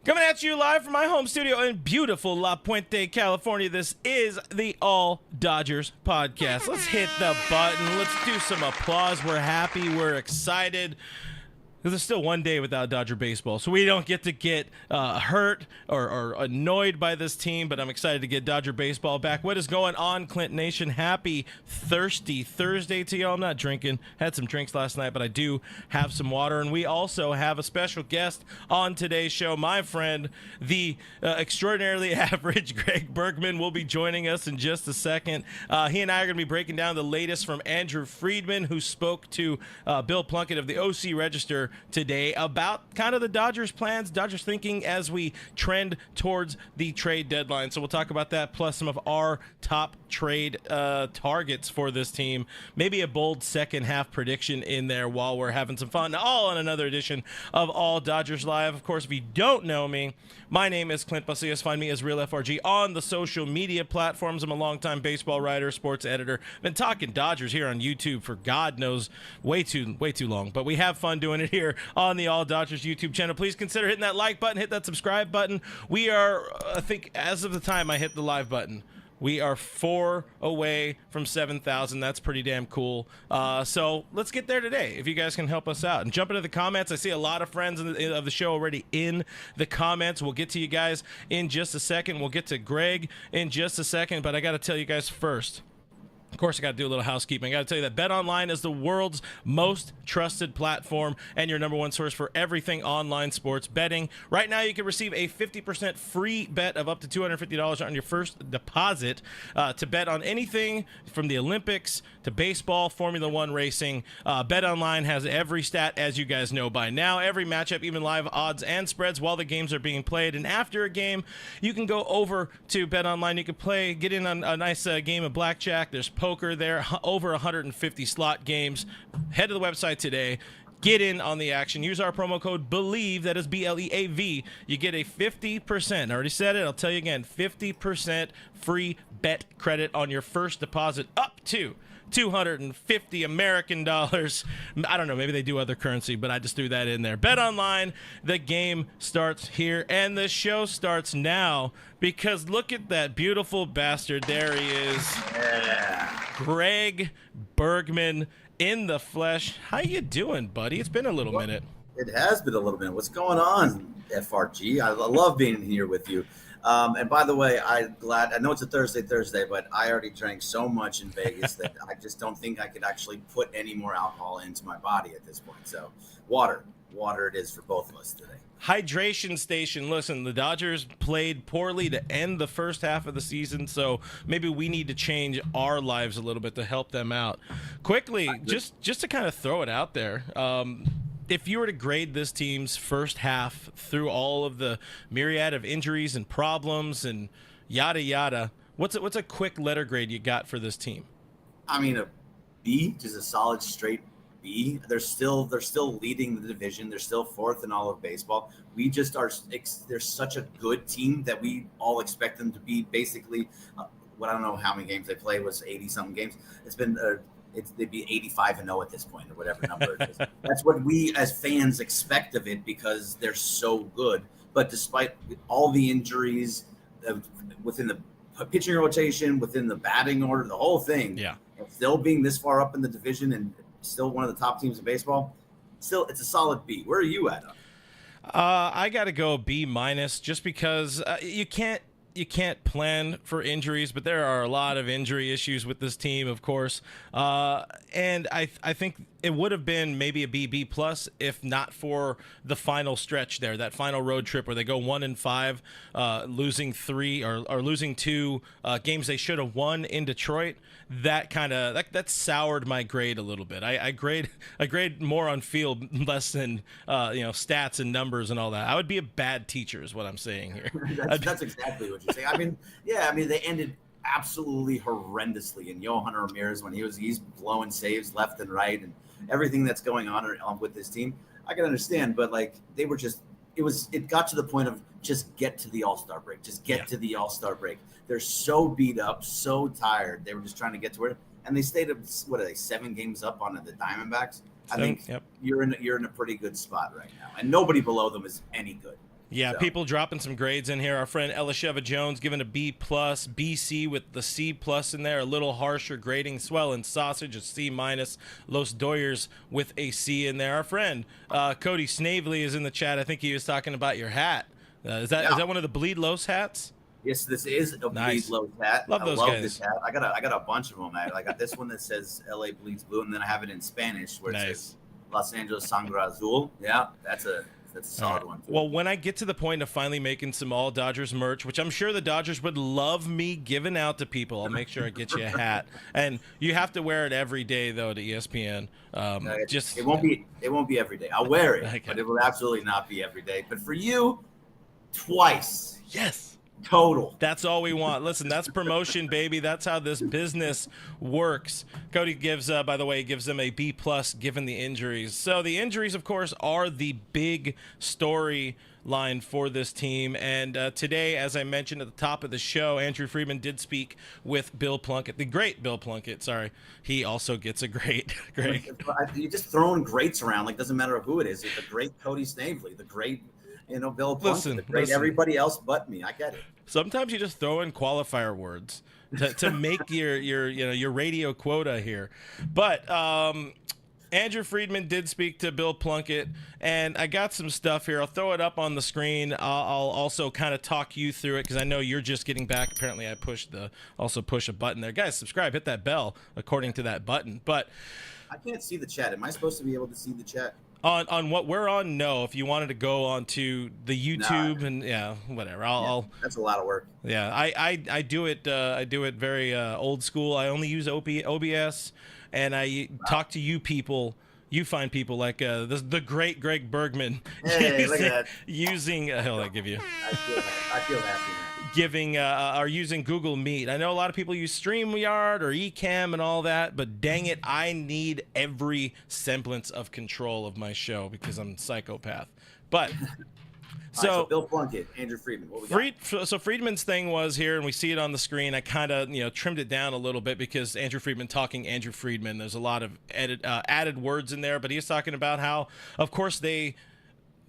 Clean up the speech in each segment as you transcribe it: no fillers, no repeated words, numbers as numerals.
Coming at you live from my home studio in beautiful La Puente, California. This is the All Dodgers podcast. Let's hit the button. Let's do some applause. We're happy. We're excited. There's still one day without Dodger baseball, so we don't get to get hurt or annoyed by this team, but I'm excited to get Dodger baseball back. What is going on, Clint Nation? Happy Thirsty Thursday to y'all. I'm not drinking. Had some drinks last night, but I do have some water, and we also have a special guest on today's show. My friend, the extraordinarily average Greg Bergman, will be joining us in just a second. He and I are going to be breaking down the latest from Andrew Friedman, who spoke to Bill Plunkett of the OC Register today about kind of the Dodgers plans, Dodgers thinking as we trend towards the trade deadline. So we'll talk about that, plus some of our top trade targets for this team. Maybe a bold second half prediction in there while we're having some fun. All on another edition of All Dodgers Live. Of course, if you don't know me, my name is Clint Busias. Find me as Real FRG on the social media platforms. I'm a longtime baseball writer, sports editor. Been talking Dodgers here on YouTube for God knows way too long, but we have fun doing it here on the All Dodgers YouTube channel. Please consider hitting that like button, hit that subscribe button. We are, I think, as of the time I hit the live button, we are 4 away from 7,000. That's pretty damn cool. So let's get there today, if you guys can help us out. And jump into the comments. I see a lot of friends of the show already in the comments. We'll get to you guys in just a second. We'll get to Greg in just a second, but I got to tell you guys first. Of course, I got to do a little housekeeping. I got to tell you that BetOnline is the world's most trusted platform and your number one source for everything online sports betting. Right now, you can receive a 50% free bet of up to $250 on your first deposit to bet on anything from the Olympics to baseball, Formula One racing. BetOnline has every stat, as you guys know by now, every matchup, even live odds and spreads while the games are being played. And after a game, you can go over to BetOnline. You can get in on a nice game of blackjack. There's poker there, over 150 slot games. Head to the website today. Get in on the action. Use our promo code BELIEVE, that is BLEAV. You get a 50%, I already said it, I'll tell you again, 50% free bet credit on your first deposit up to 250 American dollars. I don't know, maybe they do other currency, but I just threw that in there. Bet online, the game starts here, and the show starts now, because look at that beautiful bastard. There he is. Yeah. Greg Bergman in the flesh. How you doing, buddy? It's been a little minute. It has been a little minute. What's going on, FRG? I love being here with you. And by the way, I know it's a Thursday, but I already drank so much in Vegas that I just don't think I could actually put any more alcohol into my body at this point. So water it is for both of us today. Hydration station. Listen, the Dodgers played poorly to end the first half of the season, so maybe we need to change our lives a little bit to help them out. Quickly, just to kind of throw it out there, if you were to grade this team's first half through all of the myriad of injuries and problems and yada yada, what's a quick letter grade you got for this team? I mean, a B, just a solid straight B. They're still leading the division. They're still fourth in all of baseball. We just are. They're such a good team that we all expect them to be basically. What I don't know how many games they played was 80-something games. It's been. They'd be 85-0 at this point, or whatever number it is. That's what we as fans expect of it because they're so good. But despite all the injuries within the pitching rotation, within the batting order, the whole thing, still being this far up in the division and still one of the top teams in baseball, still it's a solid B. Where are you at? I got to go B minus, just because you can't plan for injuries, but there are a lot of injury issues with this team, of course. And I think it would have been maybe a B plus if not for the final stretch there, that final road trip where they go 1-5, losing 3 or losing 2 games they should have won in Detroit. That kind of that soured my grade a little bit. I grade more on field, less than stats and numbers and all that. I would be a bad teacher, is what I'm saying here. That's exactly what you're saying. I mean, they ended absolutely horrendously in Yohan Ramirez when he's blowing saves left and right and everything that's going on with this team. I can understand, but they were just it got to the point of just get to the All-Star break. Just get to the All-Star break. They're so beat up, so tired. They were just trying to get to where, and they stayed up. What are they? 7 games up on the Diamondbacks. I think you're in a pretty good spot right now, and nobody below them is any good. Yeah, So. people dropping some grades in here. Our friend Elisheva Jones giving a B+, BC with the C+ in there, a little harsher grading. Swell and Sausage a C-. Los Doyers with a C in there. Our friend Cody Snavely is in the chat. I think he was talking about your hat. Is that one of the Bleed Los hats? Yes, this is a Nice. Bleed Low hat. Love those guys. This hat. I got a bunch of them. I got this one that says LA Bleeds Blue, and then I have it in Spanish where it says Los Angeles Sangre Azul. Yeah, that's a solid one. Well, when I get to the point of finally making some all Dodgers merch, which I'm sure the Dodgers would love me giving out to people, I'll make sure I get you a hat. And you have to wear it every day though to ESPN. It won't be every day. I'll wear it, but it will absolutely not be every day. But for you, twice. Yes. Total. That's all we want. Listen, that's promotion, baby. That's how this business works. Cody gives, by the way, gives them a B+ given the injuries. So the injuries, of course, are the big storyline for this team. And today, as I mentioned at the top of the show, Andrew Friedman did speak with Bill Plunkett, the great Bill Plunkett. Sorry, he also gets a great. You're just throwing greats around. Like, doesn't matter who it is. The great Cody Snavely, the great, Bill Plunkett, the great everybody else but me. I get it. Sometimes you just throw in qualifier words to make your radio quota here. But Andrew Friedman did speak to Bill Plunkett, and I got some stuff here. I'll throw it up on the screen. I'll also kind of talk you through it because I know you're just getting back. Apparently, I push a button there. Guys, subscribe, hit that bell according to that button. But I can't see the chat. Am I supposed to be able to see the chat? On what we're on, no. If you wanted to go on to the YouTube and whatever, I'll. That's a lot of work. Yeah, I do it. I do it very old school. I only use OBS, and I talk to you people. You find people like the great Greg Bergman. Hey, look at that. Using hell, I give you. I feel happy. Are using Google Meet. I know a lot of people use StreamYard or Ecamm and all that, but dang it, I need every semblance of control of my show because I'm a psychopath. But so Bill Plunkett, Andrew Friedman, what we got? So Friedman's thing was here, and we see it on the screen. I kind of trimmed it down a little bit because Andrew Friedman talking Andrew Friedman. There's a lot of added words in there, but he's talking about how, of course,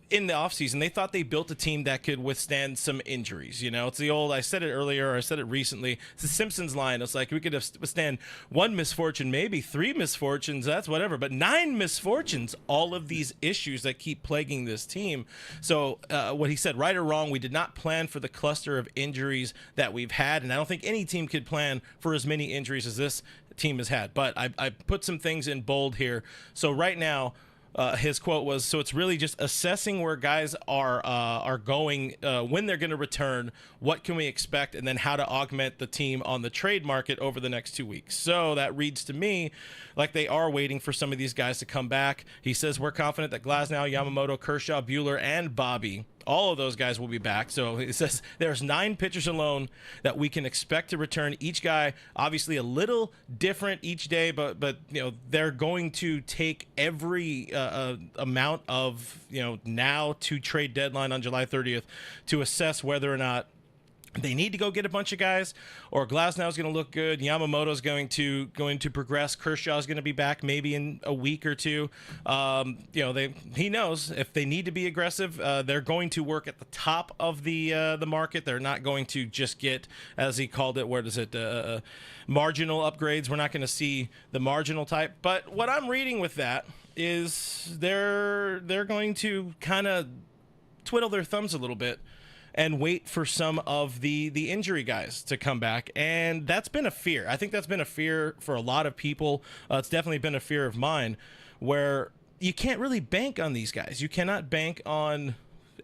in the offseason, they thought they built a team that could withstand some injuries. It's the old, I said it earlier, or I said it recently, it's the Simpsons line. It's like we could withstand one misfortune, maybe 3 misfortunes, that's whatever, but 9 misfortunes, all of these issues that keep plaguing this team. So what he said, right or wrong, we did not plan for the cluster of injuries that we've had, and I don't think any team could plan for as many injuries as this team has had. But I put some things in bold here. So right now, his quote was, so it's really just assessing where guys are going, when they're going to return, what can we expect, and then how to augment the team on the trade market over the next 2 weeks. So that reads to me like they are waiting for some of these guys to come back. He says we're confident that Glasnow, Yamamoto, Kershaw, Buehler, and Bobby, all of those guys will be back. So it says there's 9 pitchers alone that we can expect to return. Each guy, obviously, a little different each day, but they're going to take every amount of now to trade deadline on July 30th to assess whether or not they need to go get a bunch of guys, or Glasnow is going to look good. Yamamoto is going to progress. Kershaw is going to be back maybe in a week or two. He knows if they need to be aggressive, they're going to work at the top of the market. They're not going to just get, as he called it, marginal upgrades. We're not going to see the marginal type. But what I'm reading with that is they're going to kind of twiddle their thumbs a little bit and wait for some of the injury guys to come back. And that's been a fear. I think that's been a fear for a lot of people. It's definitely been a fear of mine, where you can't really bank on these guys. You cannot bank on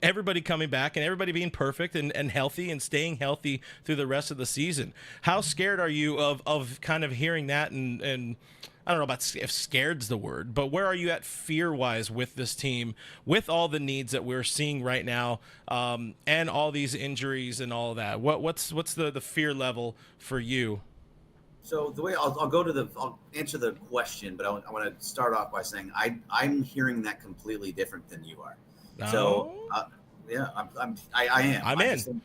everybody coming back and everybody being perfect and healthy and staying healthy through the rest of the season. How scared are you of kind of hearing that and I don't know about if scared's the word, but where are you at fear-wise with this team, with all the needs that we're seeing right now, and all these injuries and all of that? What's the fear level for you? So the way I'll answer the question, but I want to start off by saying I'm hearing that completely different than you are. No. So I am. I'm in.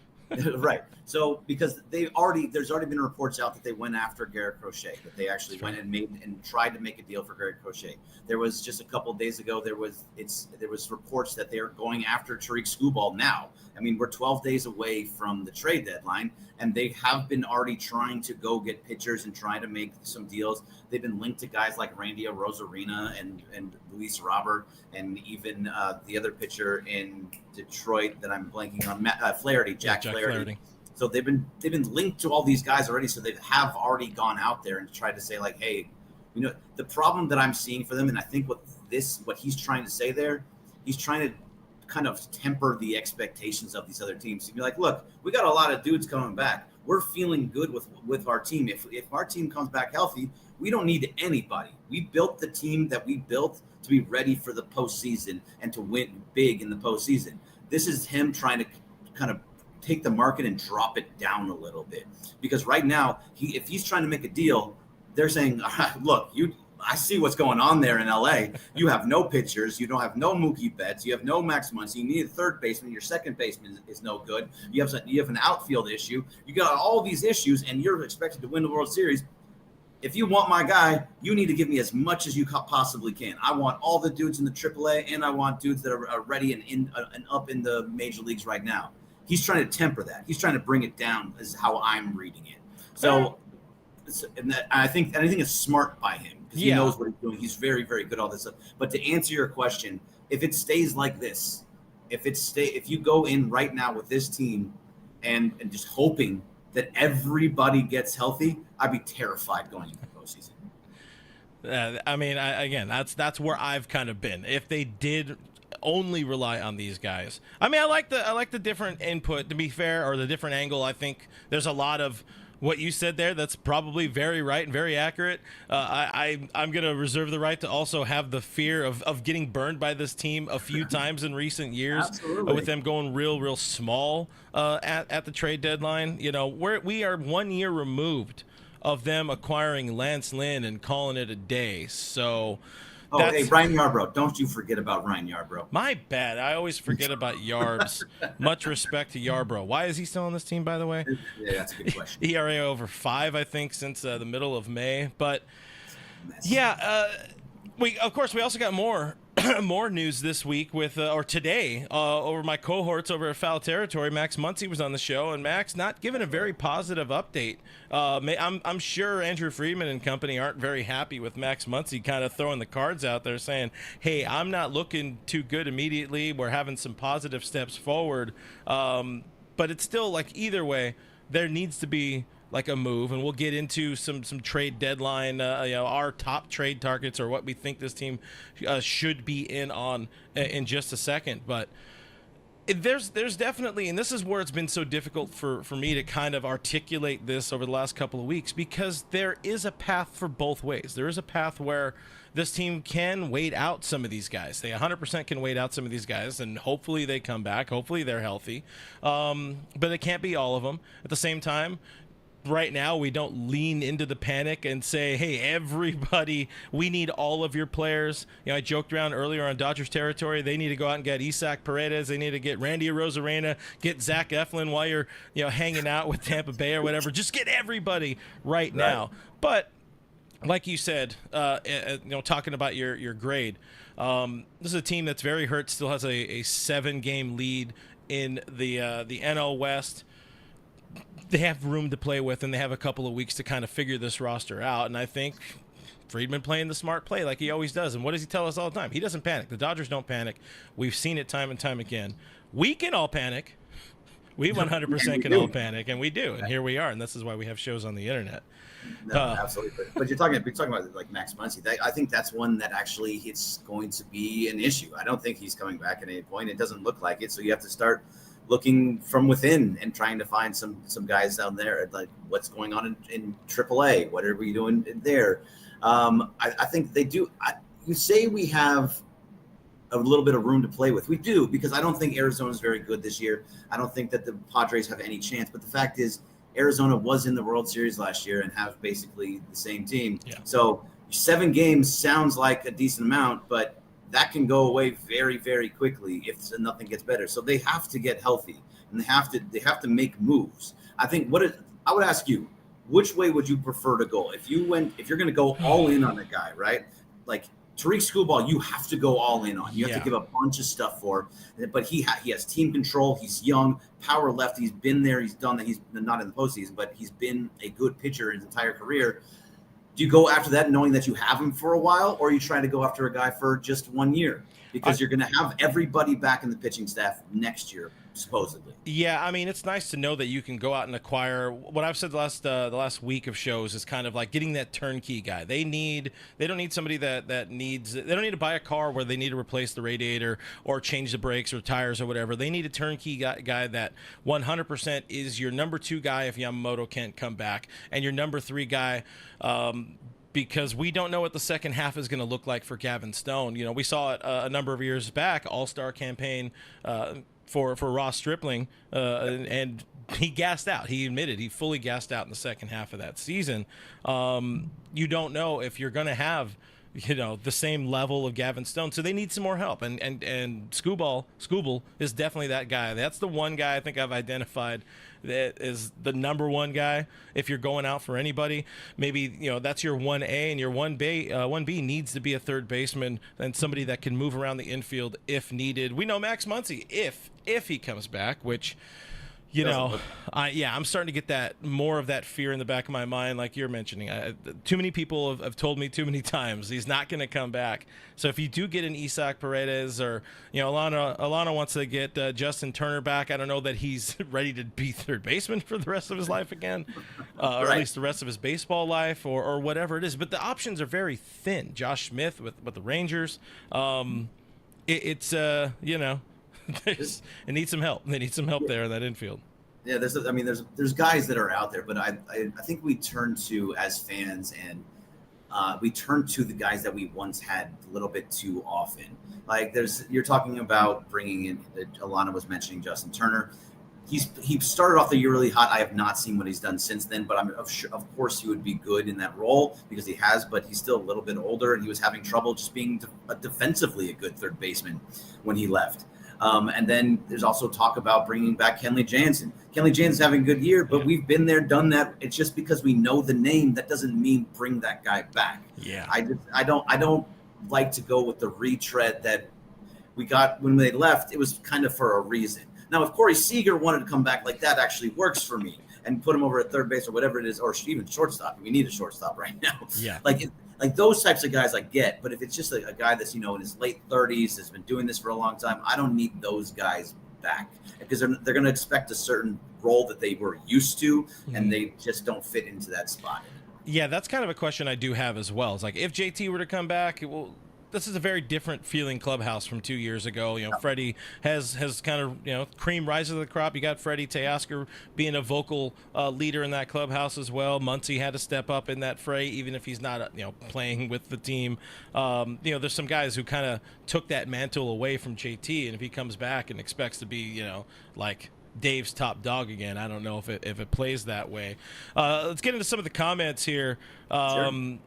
Right. So because there's already been reports out that they went after Garrett Crochet, that they actually went and tried to make a deal for Garrett Crochet. There was just a couple of days ago, there was reports that they're going after Tarik Skubal now. I mean, we're 12 days away from the trade deadline, and they have been already trying to go get pitchers and trying to make some deals. They've been linked to guys like Randy Arozarena and Luis Robert, and even the other pitcher in Detroit that I'm blanking on, Flaherty, Jack Flaherty. So they've been linked to all these guys already. So they have already gone out there and tried to say like, hey, the problem that I'm seeing for them, and I think what he's trying to say there, he's trying to kind of temper the expectations of these other teams. He'd be like, look, we got a lot of dudes coming back. We're feeling good with our team. If our team comes back healthy, we don't need anybody. We built the team that we built to be ready for the postseason and to win big in the postseason. This is him trying to kind of take the market and drop it down a little bit, because right now, if he's trying to make a deal, they're saying, look, I see what's going on there in LA. You have no pitchers. You don't have no Mookie Betts. You have no Max Muncy. You need a third baseman. Your second baseman is no good. You have an outfield issue. You got all these issues, and you're expected to win the World Series. If you want my guy, you need to give me as much as you possibly can. I want all the dudes in the AAA, and I want dudes that are ready and up in the major leagues right now. He's trying to temper that. He's trying to bring it down, is how I'm reading it. So, I think it's smart by him, because he knows what he's doing. He's very, very good at all this stuff. But to answer your question, if it stays like this, if you go in right now with this team and just hoping that everybody gets healthy, I'd be terrified going into the postseason. I mean, that's where I've kind of been. If they did only rely on these guys, I mean, I like the different input, to be fair, or the different angle. I think there's a lot of what you said there that's probably very right and very accurate. I'm going to reserve the right to also have the fear of getting burned by this team a few times in recent years, with them going real small at the trade deadline. We are 1 year removed of them acquiring Lance Lynn and calling it a day. So. Hey, Ryan Yarbrough. Don't you forget about Ryan Yarbrough. My bad. I always forget about Yarbs. Much respect to Yarbrough. Why is he still on this team, by the way? Yeah, that's a good question. ERA over 5, I think, since the middle of May. But, we also got more news this week or today over my cohorts over at Foul Territory. Max Muncy was on the show, and Max not giving a very positive update. I'm sure Andrew Friedman and company aren't very happy with Max Muncy kind of throwing the cards out there saying, hey, I'm not looking too good immediately. We're having some positive steps forward. But it's still like, either way, there needs to be like a move, and we'll get into some trade deadline, our top trade targets, or what we think this team should be in just a second. But there's definitely, and this is where it's been so difficult for me to kind of articulate this over the last couple of weeks, because there is a path for both ways. There is a path where this team can wait out some of these guys. They 100% can wait out some of these guys, and hopefully they come back. Hopefully they're healthy. But it can't be all of them. At the same time, right now, we don't lean into the panic and say, hey, everybody, we need all of your players. I joked around earlier on Dodgers territory. They need to go out and get Isaac Paredes. They need to get Randy Arozarena, get Zach Eflin while you're hanging out with Tampa Bay or whatever. Just get everybody right now. But like you said, talking about your grade, this is a team that's very hurt, still has a 7-game lead in the NL West. They have room to play with, and they have a couple of weeks to kind of figure this roster out. And I think Friedman playing the smart play like he always does. And what does he tell us all the time? He doesn't panic. The Dodgers don't panic. We've seen it time and time again. We can all panic. We 100% can all panic, and we do. And here we are, and this is why we have shows on the internet. No, absolutely. But you're talking about like Max Muncy. I think that's one that actually it's going to be an issue. I don't think he's coming back at any point. It doesn't look like it. So you have to start looking from within and trying to find some guys down there, like what's going on in AAA. What are we doing there? I think they do. You say we have a little bit of room to play with. We do, because I don't think Arizona is very good this year. I don't think that the Padres have any chance. But the fact is, Arizona was in the World Series last year and have basically the same team. Yeah. So 7 games sounds like a decent amount, but that can go away very, very quickly if nothing gets better. So they have to get healthy. and they have to make moves. I think I would ask you, which way would you prefer to go? If you're going to go all in on a guy, right? Like Tarik Skubal, you have to go all in on. You have to give a bunch of stuff for, but he has team control. He's young, power left. He's been there. He's done that. He's not in the postseason, but he's been a good pitcher his entire career. Do you go after that knowing that you have him for a while, or are you trying to go after a guy for just 1 year? Because you're going to have everybody back in the pitching staff next year, supposedly. Yeah, I mean, it's nice to know that you can go out and acquire. What I've said the last week of shows is kind of like getting that turnkey guy. They don't need somebody that needs. They don't need to buy a car where they need to replace the radiator or change the brakes or tires or whatever. They need a turnkey guy that 100% is your number 2 guy if Yamamoto can't come back, and your number 3 guy. Because we don't know what the second half is going to look like for Gavin Stone. You know, we saw it a number of years back, All-Star campaign for Ross Stripling, and he gassed out. He admitted he fully gassed out in the second half of that season. You don't know if you're going to have, you know, the same level of Gavin Stone, so they need some more help. And Skubal is definitely that guy. That's the one guy I think I've identified that is the number 1 guy. If you're going out for anybody, maybe, you know, that's your 1A, and your 1B needs to be a third baseman and somebody that can move around the infield if needed. We know Max Muncy if he comes back, which, you know, I'm starting to get that more of that fear in the back of my mind, like you're mentioning. Too many people have told me too many times he's not going to come back. So if you do get an Isaac Paredes, or, you know, Alana wants to get Justin Turner back, I don't know that he's ready to be third baseman for the rest of his life again, or at least the rest of his baseball life, or whatever it is. But the options are very thin. Josh Smith with the Rangers, it's you know. It needs some help. They need some help there in that infield. Yeah, there's guys that are out there, but I think we turn to, as fans, and we turn to the guys that we once had a little bit too often. Like you're talking about bringing in, Alana was mentioning Justin Turner. He started off the year really hot. I have not seen what he's done since then, but of course he would be good in that role because he has, but he's still a little bit older, and he was having trouble just being defensively a good third baseman when he left. And then there's also talk about bringing back Kenley Jansen. Kenley Jansen's having a good year, but we've been there, done that. It's just because we know the name, that doesn't mean bring that guy back. Yeah. I don't like to go with the retread that we got when they left. It was kind of for a reason. Now, if Corey Seager wanted to come back, like, that actually works for me, and put him over at third base or whatever it is, or even shortstop. We need a shortstop right now. Yeah. Like those types of guys I get, but if it's just a guy that's, you know, in his late 30s, has been doing this for a long time, I don't need those guys back, because they're going to expect a certain role that they were used to, and they just don't fit into that spot. Yeah, that's kind of a question I do have as well. It's like, if JT were to come back, this is a very different feeling clubhouse from 2 years ago. You know, Freddie has kind of, you know, cream rises to the crop. You got Freddie Teoscar being a vocal leader in that clubhouse as well. Muncy had to step up in that fray, even if he's not, you know, playing with the team. You know, there's some guys who kind of took that mantle away from JT, and if he comes back and expects to be, you know, like Dave's top dog again, I don't know if it plays that way. Let's get into some of the comments here. Sure.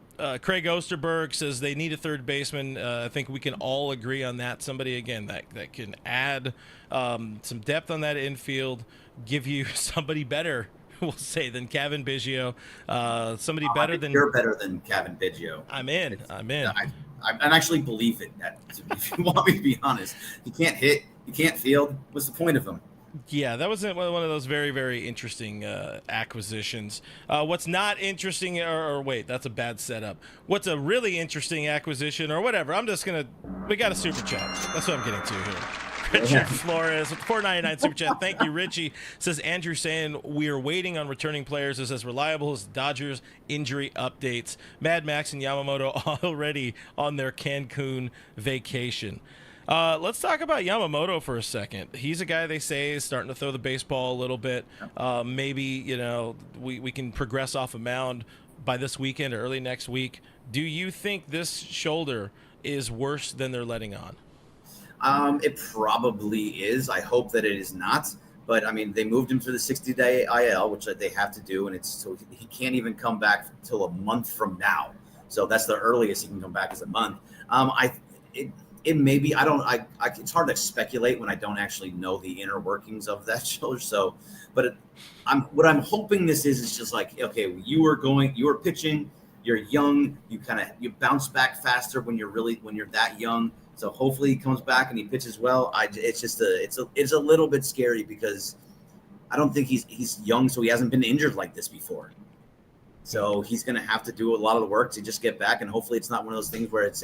Craig Osterberg says they need a third baseman. I think we can all agree on that. Somebody, again, that can add some depth on that infield, give you somebody better, we'll say, than Kevin Biggio. Somebody better than... You're better than Kevin Biggio. I'm in. I actually believe it. If you want me to be honest, you can't hit, you can't field. What's the point of him? Yeah, that was one of those very, very interesting acquisitions. What's not interesting, or wait, that's a bad setup. What's a really interesting acquisition, or whatever? We got a super chat. That's what I'm getting to here. Richard Flores with $4.99 super chat. Thank you, Richie. Says Andrew saying we are waiting on returning players as reliable as Dodgers injury updates. Mad Max and Yamamoto already on their Cancun vacation. Let's talk about Yamamoto for a second. He's a guy they say is starting to throw the baseball a little bit. Maybe, you know, we can progress off a mound by this weekend or early next week. Do you think this shoulder is worse than they're letting on? It probably is. I hope that it is not. But, I mean, they moved him to the 60-day IL, which they have to do, and so he can't even come back until a month from now. So that's the earliest he can come back, is a month. it may be. I don't. It's hard to speculate when I don't actually know the inner workings of that shoulder. So, but what I'm hoping this is just like, okay, you were pitching. You're young. You bounce back faster when you're that young. So hopefully he comes back and he pitches well. It's a little bit scary because I don't think he's young, so he hasn't been injured like this before. So he's going to have to do a lot of the work to just get back, and hopefully it's not one of those things where it's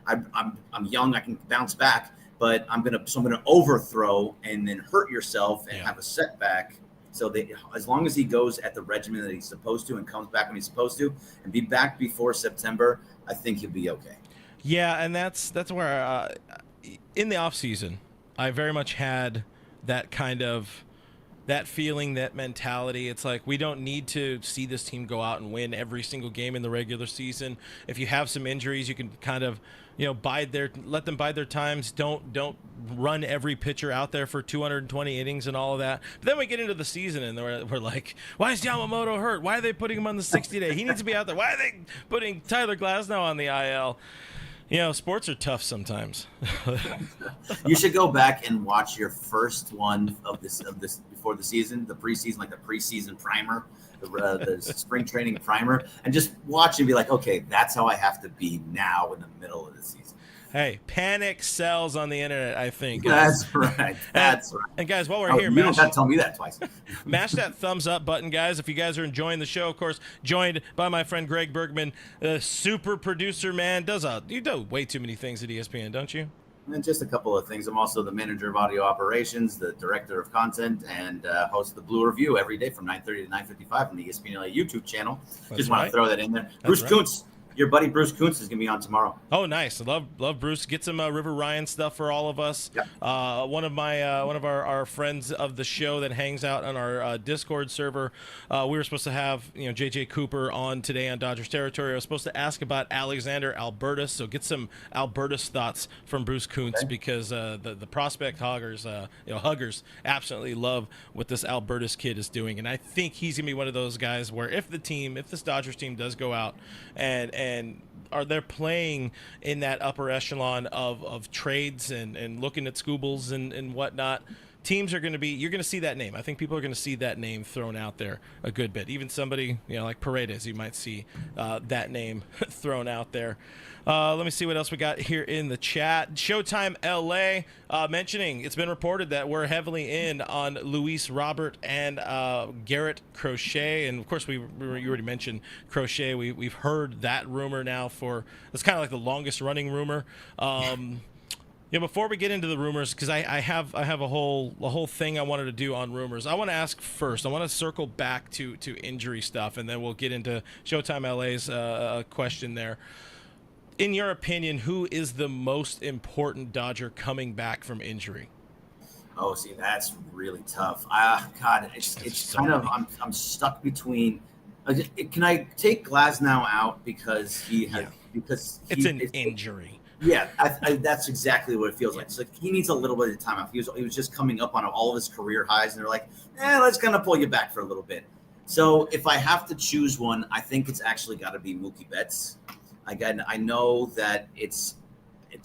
I'm young, I can bounce back, but I'm gonna overthrow and then hurt yourself and have a setback. So as long as he goes at the regimen that he's supposed to and comes back when he's supposed to and be back before September, I think he'll be okay. Yeah, and that's where in the off season, I very much had that kind of. That feeling, that mentality, it's like we don't need to see this team go out and win every single game in the regular season. If you have some injuries, you can kind of, let them bide their times. Don't run every pitcher out there for 220 innings and all of that. But then we get into the season and we're like, why is Yamamoto hurt? Why are they putting him on the 60-day? He needs to be out there. Why are they putting Tyler Glasnow on the IL? Sports are tough sometimes. You should go back and watch your first one of this before the season, the preseason, like the preseason primer, the spring training primer, and just watch and be like, okay, that's how I have to be now in the middle of the season. Hey, panic sells on the internet, I think. That's right. That's right. And guys, while we're here, you don't have to tell me that twice. Mash that thumbs up button, guys. If you guys are enjoying the show, of course, joined by my friend Greg Bergman, the super producer, man. You do way too many things at ESPN, don't you? And just a couple of things. I'm also the manager of audio operations, the director of content, and host the Blue Review every day from 9:30 to 9:55 on the ESPN LA YouTube channel. Just want to throw that in there. Bruce Kuntz. Your buddy Bruce Kuntz is going to be on tomorrow. Oh, nice! Love Bruce. Get some River Ryan stuff for all of us. Yep. One of our friends of the show that hangs out on our Discord server. We were supposed to have JJ Cooper on today on Dodgers territory. I was supposed to ask about Alexander Albertus. So get some Albertus thoughts from Bruce Kuntz because the prospect huggers absolutely love what this Albertus kid is doing, and I think he's gonna be one of those guys where if this Dodgers team does go out and are they playing in that upper echelon of trades and looking at Skubals and whatnot, teams are going to be, you're going to see that name. I think people are going to see that name thrown out there a good bit. Even somebody, like Paredes, you might see that name thrown out there. Let me see what else we got here in the chat. Showtime LA mentioning it's been reported that we're heavily in on Luis Robert and Garrett Crochet. And of course, you already mentioned Crochet. We've heard that rumor now it's kind of like the longest running rumor. Before we get into the rumors, because I have a whole thing I wanted to do on rumors. I want to ask first. I want to circle back to injury stuff, and then we'll get into Showtime LA's question there. In your opinion, who is the most important Dodger coming back from injury? Oh, see, that's really tough. God, it's kind of I'm stuck between. Can I take Glasnow out because it's an injury? Yeah, that's exactly what it feels like. So he needs a little bit of time off. He was just coming up on all of his career highs, and they're like, let's kind of pull you back for a little bit. So if I have to choose one, I think it's actually got to be Mookie Betts. Again, I know that it's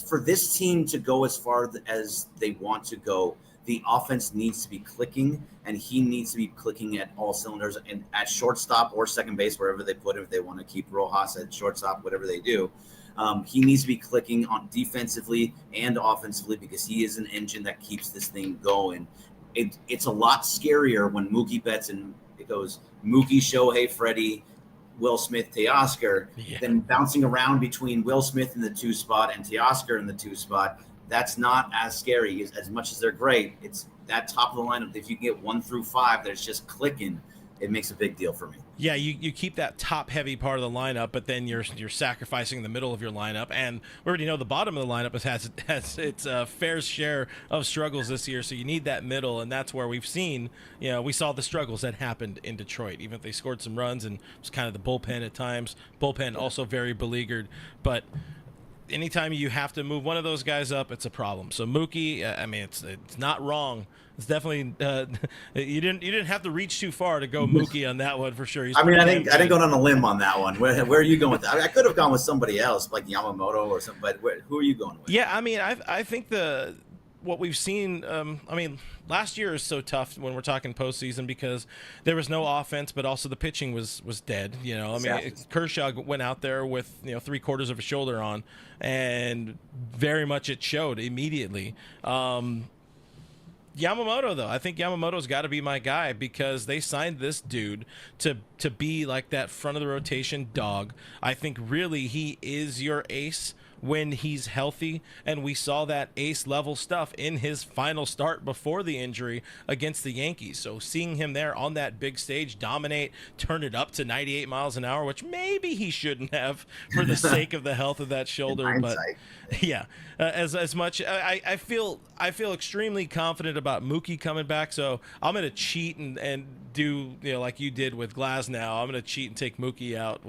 for this team to go as far as they want to go, the offense needs to be clicking, and he needs to be clicking at all cylinders and at shortstop or second base, wherever they put him. If they want to keep Rojas at shortstop, whatever they do, he needs to be clicking on defensively and offensively because he is an engine that keeps this thing going. It's a lot scarier when Mookie Betts and it goes Mookie, Shohei, Freddie, Will Smith, Teoscar, then bouncing around between Will Smith in the 2 spot and Teoscar in the 2 spot. That's not as scary as much as they're great. It's that top of the lineup. If you can get 1 through 5, that's just clicking. It makes a big deal for me. Yeah, you keep that top heavy part of the lineup, but then you're sacrificing the middle of your lineup, and we already know the bottom of the lineup has its fair share of struggles this year. So you need that middle, and that's where we've seen, we saw the struggles that happened in Detroit. Even if they scored some runs, and it was kind of the bullpen at times. Bullpen also very beleaguered, but anytime you have to move one of those guys up, it's a problem. So Mookie, I mean, it's not wrong. It's definitely you didn't have to reach too far to go Mookie on that one for sure. I didn't go on a limb on that one. Where are you going with that? I could have gone with somebody else like Yamamoto or something, but who are you going with? Yeah, I mean, I think what we've seen, I mean, last year is so tough when we're talking postseason because there was no offense, but also the pitching was dead. You know, I mean, Kershaw went out there with 3/4 of a shoulder on, and very much it showed immediately. Yamamoto, though, I think Yamamoto's got to be my guy because they signed this dude to be like that front of the rotation dog. I think really he is your ace when he's healthy, and we saw that ace level stuff in his final start before the injury against the Yankees. So seeing him there on that big stage dominate, turn it up to 98 miles an hour, which maybe he shouldn't have for the sake of the health of that shoulder, but yeah, as much I feel extremely confident about Mookie coming back. So I'm going to cheat and do like you did with Glasnow. I'm going to cheat and take Mookie out,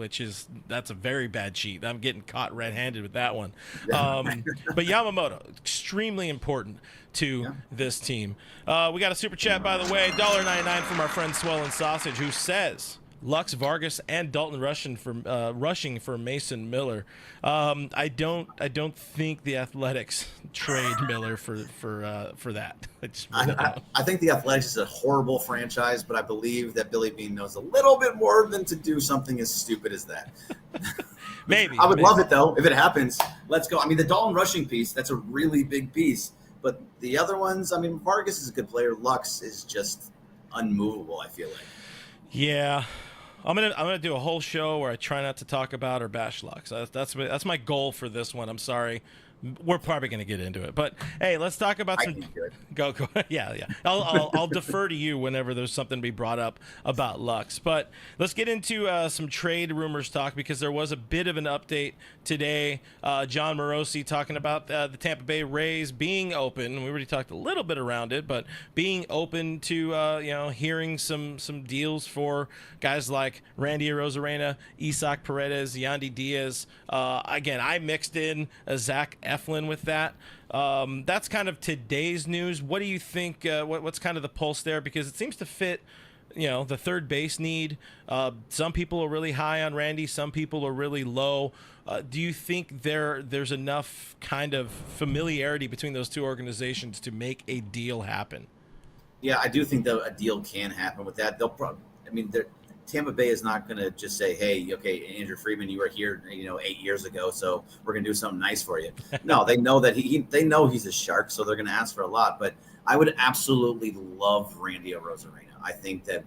that's a very bad cheat. I'm getting caught red-handed with that one. But Yamamoto, extremely important to this team. We got a super chat, by the way, $1.99 from our friend Swollen Sausage, who says Lux Vargas and Dalton rushing for Mason Miller. I don't think the Athletics trade Miller for that. I think the Athletics is a horrible franchise, but I believe that Billy Beane knows a little bit more than to do something as stupid as that. Maybe. I would love it, though, if it happens. Let's go. I mean, the Dalton rushing piece, that's a really big piece. But the other ones, I mean, Vargas is a good player. Lux is just unmovable, I feel like. Yeah. I'm gonna do a whole show where I try not to talk about or bash Lux. That's my goal for this one. I'm sorry. We're probably going to get into it, but hey, let's talk about some. Go. Yeah. I'll defer to you whenever there's something to be brought up about Lux. But let's get into some trade rumors talk because there was a bit of an update today. John Morosi talking about the Tampa Bay Rays being open. We already talked a little bit around it, but being open to hearing some deals for guys like Randy Arozarena, Isaac Paredes, Yandy Diaz. Again, I mixed in Zach Eflin with that. That's kind of today's news. What do you think? What's kind of the pulse there? Because it seems to fit, the third base need. Some people are really high on Randy. Some people are really low. Do you think there's enough kind of familiarity between those two organizations to make a deal happen? Yeah, I do think that a deal can happen with that. They'll probably. I mean, Tampa Bay is not going to just say, hey, okay, Andrew Friedman, you were here, 8 years ago, so we're going to do something nice for you. No, they know that they know he's a shark, so they're going to ask for a lot. But I would absolutely love Randy Arozarena. I think that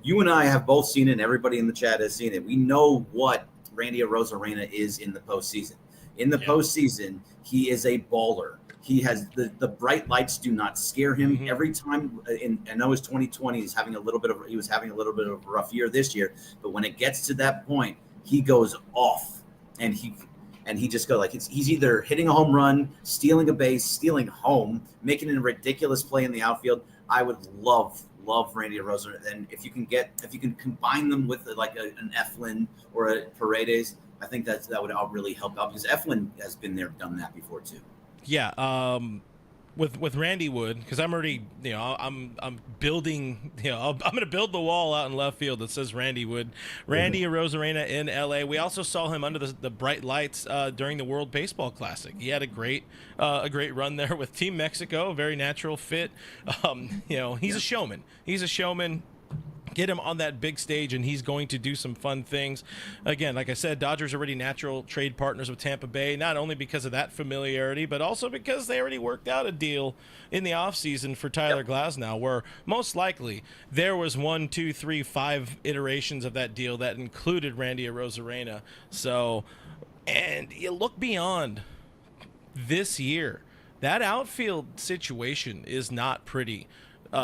you and I have both seen it, and everybody in the chat has seen it. We know what Randy Arozarena is in the postseason. In the postseason, he is a baller. He has the bright lights do not scare him. Mm-hmm. Every time, I know it's 2020, he was having a little bit of a rough year this year, but when it gets to that point, he goes off and he just goes like he's either hitting a home run, stealing a base, stealing home, making a ridiculous play in the outfield. I would love Randy Arozarena. And if you can combine them with like an Eflin or a Paredes, I think that would really help out because Eflin has been there, done that before too. Yeah, with Randy Wood, because I'm already, I'm building, I'm going to build the wall out in left field that says Randy Wood. Randy Arozarena in LA. We also saw him under the bright lights during the World Baseball Classic. He had a great run there with Team Mexico, very natural fit. He's a showman. He's a showman. Get him on that big stage, and he's going to do some fun things. Again, like I said, Dodgers are already natural trade partners with Tampa Bay, not only because of that familiarity, but also because they already worked out a deal in the offseason for Tyler Glasnow, where most likely there was 1, 2, 3, 5 iterations of that deal that included Randy Arozarena. So, and you look beyond this year, that outfield situation is not pretty.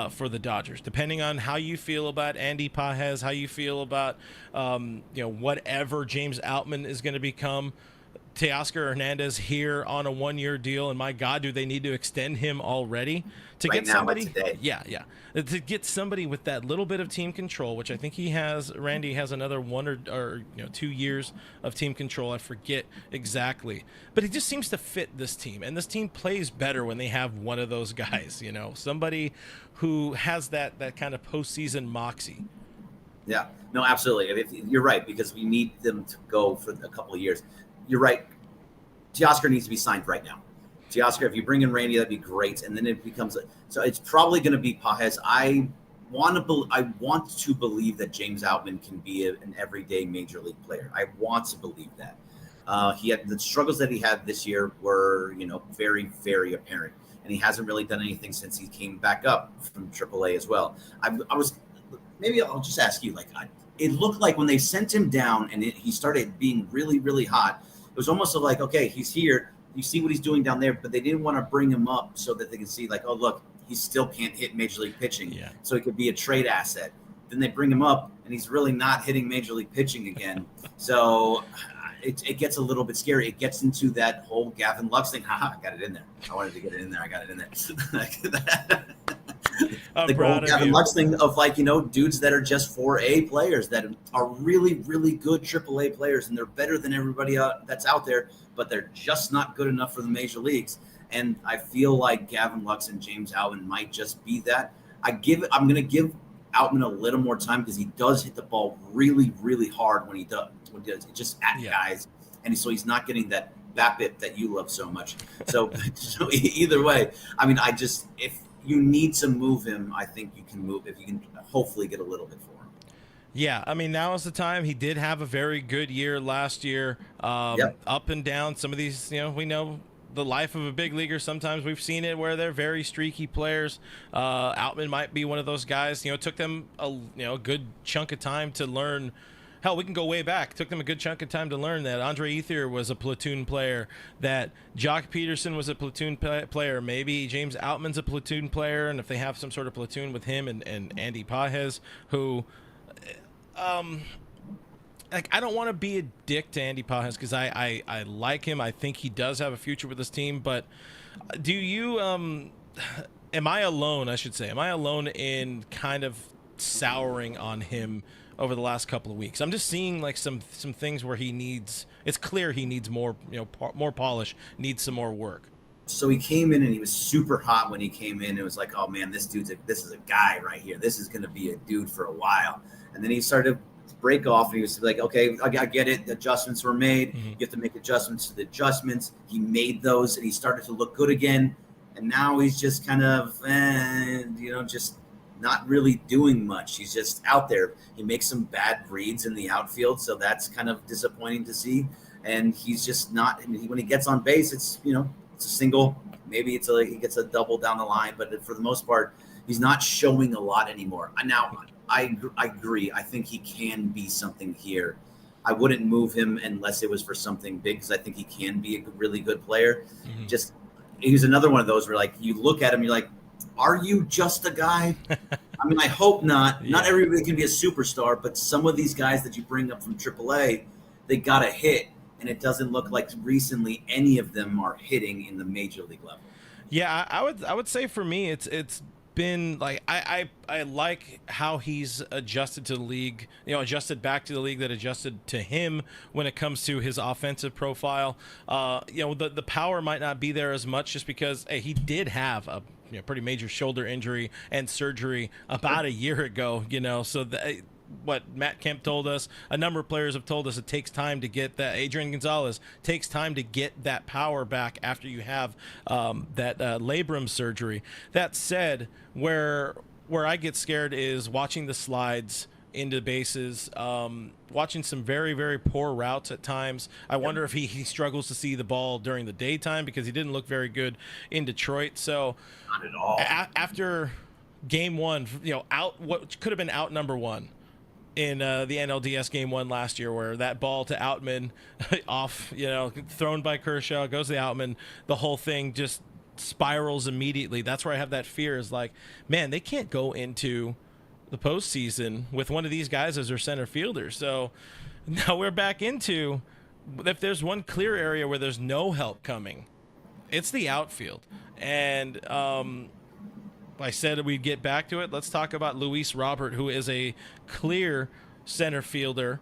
For the Dodgers, depending on how you feel about Andy Pages, how you feel about whatever James Outman is going to become, Teoscar Hernandez here on a 1-year deal, and my God, do they need to extend him already to Right get now, somebody? today. Yeah, to get somebody with that little bit of team control, which I think he has. Randy has another 1 or 2 years of team control. I forget exactly, but he just seems to fit this team, and this team plays better when they have one of those guys. Somebody who has that kind of postseason moxie. Yeah, no, absolutely. You're right, because we need them to go for a couple of years. You're right. Teoscar needs to be signed right now. Teoscar, if you bring in Randy, that'd be great. And then it becomes so it's probably going to be Paredes. I want to believe that James Outman can be an everyday major league player. I want to believe that. He had the struggles that he had this year were, very, very apparent, and he hasn't really done anything since he came back up from AAA as well. Maybe I'll just ask you, it looked like when they sent him down and he started being really, really hot, it was almost like, okay, he's here. You see what he's doing down there, but they didn't want to bring him up so that they can see, oh, look, he still can't hit major league pitching. Yeah. So he could be a trade asset. Then they bring him up, and he's really not hitting major league pitching again. So it gets a little bit scary. It gets into that whole Gavin Lux thing. I got it in there. I wanted to get it in there. I got it in there. I'm the proud of Gavin you. Lux thing of dudes that are just 4A players that are really, really good AAA players, and they're better than everybody that's out there, but they're just not good enough for the major leagues. And I feel like Gavin Lux and James Outman might just be that. I'm going to give Outman a little more time because he does hit the ball really, really hard when he does just at guys, and so he's not getting that BABIP that you love so much. So either way, if you need to move him, I think you can move if you can hopefully get a little bit for him. Yeah, now is the time. He did have a very good year last year. Up and down. Some of these, we know the life of a big leaguer. Sometimes we've seen it where they're very streaky players. Outman might be one of those guys. It took them a good chunk of time to learn. Hell, we can go way back. It took them a good chunk of time to learn that Andre Ethier was a platoon player, that Jock Peterson was a platoon player. Maybe James Outman's a platoon player, and if they have some sort of platoon with him and Andy Paredes, who, I don't want to be a dick to Andy Paredes because I like him. I think he does have a future with this team, but do you, am I alone, I should say? Am I alone in kind of souring on him over the last couple of weeks? I'm just seeing some things where it's clear he needs more, more polish, needs some more work. So he came in and he was super hot when he came in. It was like, oh man, this is a guy right here. This is going to be a dude for a while. And then he started to break off and he was like, okay, I get it. The adjustments were made. Mm-hmm. You have to make adjustments to the adjustments. He made those and he started to look good again. And now he's just kind of, just not really doing much. He's just out there. He makes some bad reads in the outfield, so that's kind of disappointing to see. And he's just not. When he gets on base, it's it's a single. Maybe he gets a double down the line, but for the most part, he's not showing a lot anymore. Now, I agree. I think he can be something here. I wouldn't move him unless it was for something big because I think he can be a really good player. Mm-hmm. Just he's another one of those where you look at him, you're like, are you just a guy? I hope not. Yeah. Not everybody can be a superstar, but some of these guys that you bring up from AAA, they got to hit, and it doesn't look like recently any of them are hitting in the major league level. Yeah, I would say for me, it's been I like how he's adjusted to the league, adjusted back to the league that adjusted to him when it comes to his offensive profile. The power might not be there as much just because he did have a pretty major shoulder injury and surgery about a year ago, so what Matt Kemp told us, a number of players have told us it takes time to get that. Adrian Gonzalez takes time to get that power back after you have that labrum surgery. That said, where I get scared is watching the slides into bases, watching some very, very poor routes at times. I wonder if he struggles to see the ball during the daytime because he didn't look very good in Detroit. So not at all. After game one, out what could have been out number one in the NLDS game one last year, where that ball to Outman off, thrown by Kershaw, goes to Outman, the whole thing just spirals immediately. That's where I have that fear is man, they can't go into the postseason with one of these guys as their center fielder. So now we're back into if there's one clear area where there's no help coming, it's the outfield. And I said we'd get back to it. Let's talk about Luis Robert, who is a clear center fielder.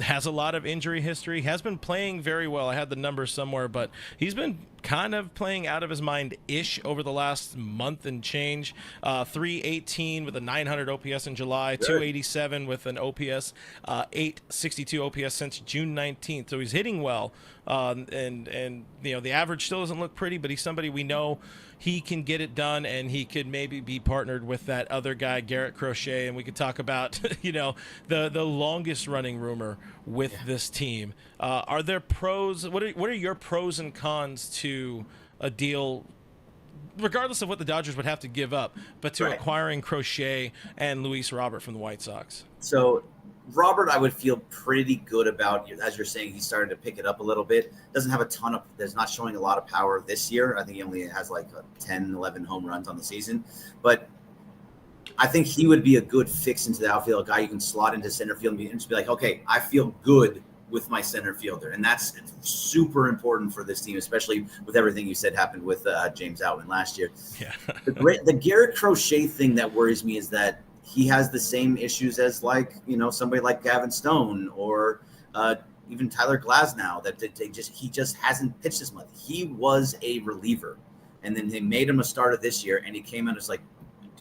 Has a lot of injury history, has been playing very well. I had the numbers somewhere, but he's been kind of playing out of his mind-ish over the last month and change. 318 with a 900 OPS in July, 287 with an OPS, 862 OPS since June 19th. So he's hitting well, and you know, the average still doesn't look pretty, but he's somebody we know he can get it done, and he could maybe be partnered with that other guy, Garrett Crochet, and we could talk about, you know, the longest running rumor with this team. Are there pros? What are your pros and cons to a deal, regardless of what the Dodgers would have to give up, but to acquiring Crochet and Luis Robert from the White Sox? So Robert, I would feel pretty good about. As you're saying, he's starting to pick it up a little bit. Doesn't have a ton of, there's not showing a lot of power this year. I think he only has like 10, 11 home runs on the season. But I think he would be a good fix into the outfield, a guy you can slot into center field and just be like, okay, I feel good with my center fielder. And that's super important for this team, especially with everything you said happened with James Outman last year. Yeah. The Garrett Crochet thing that worries me is that he has the same issues as, like, you know, somebody like Gavin Stone or even Tyler Glasnow, that he just hasn't pitched as much. He was a reliever, and then they made him a starter this year, and he came in as like,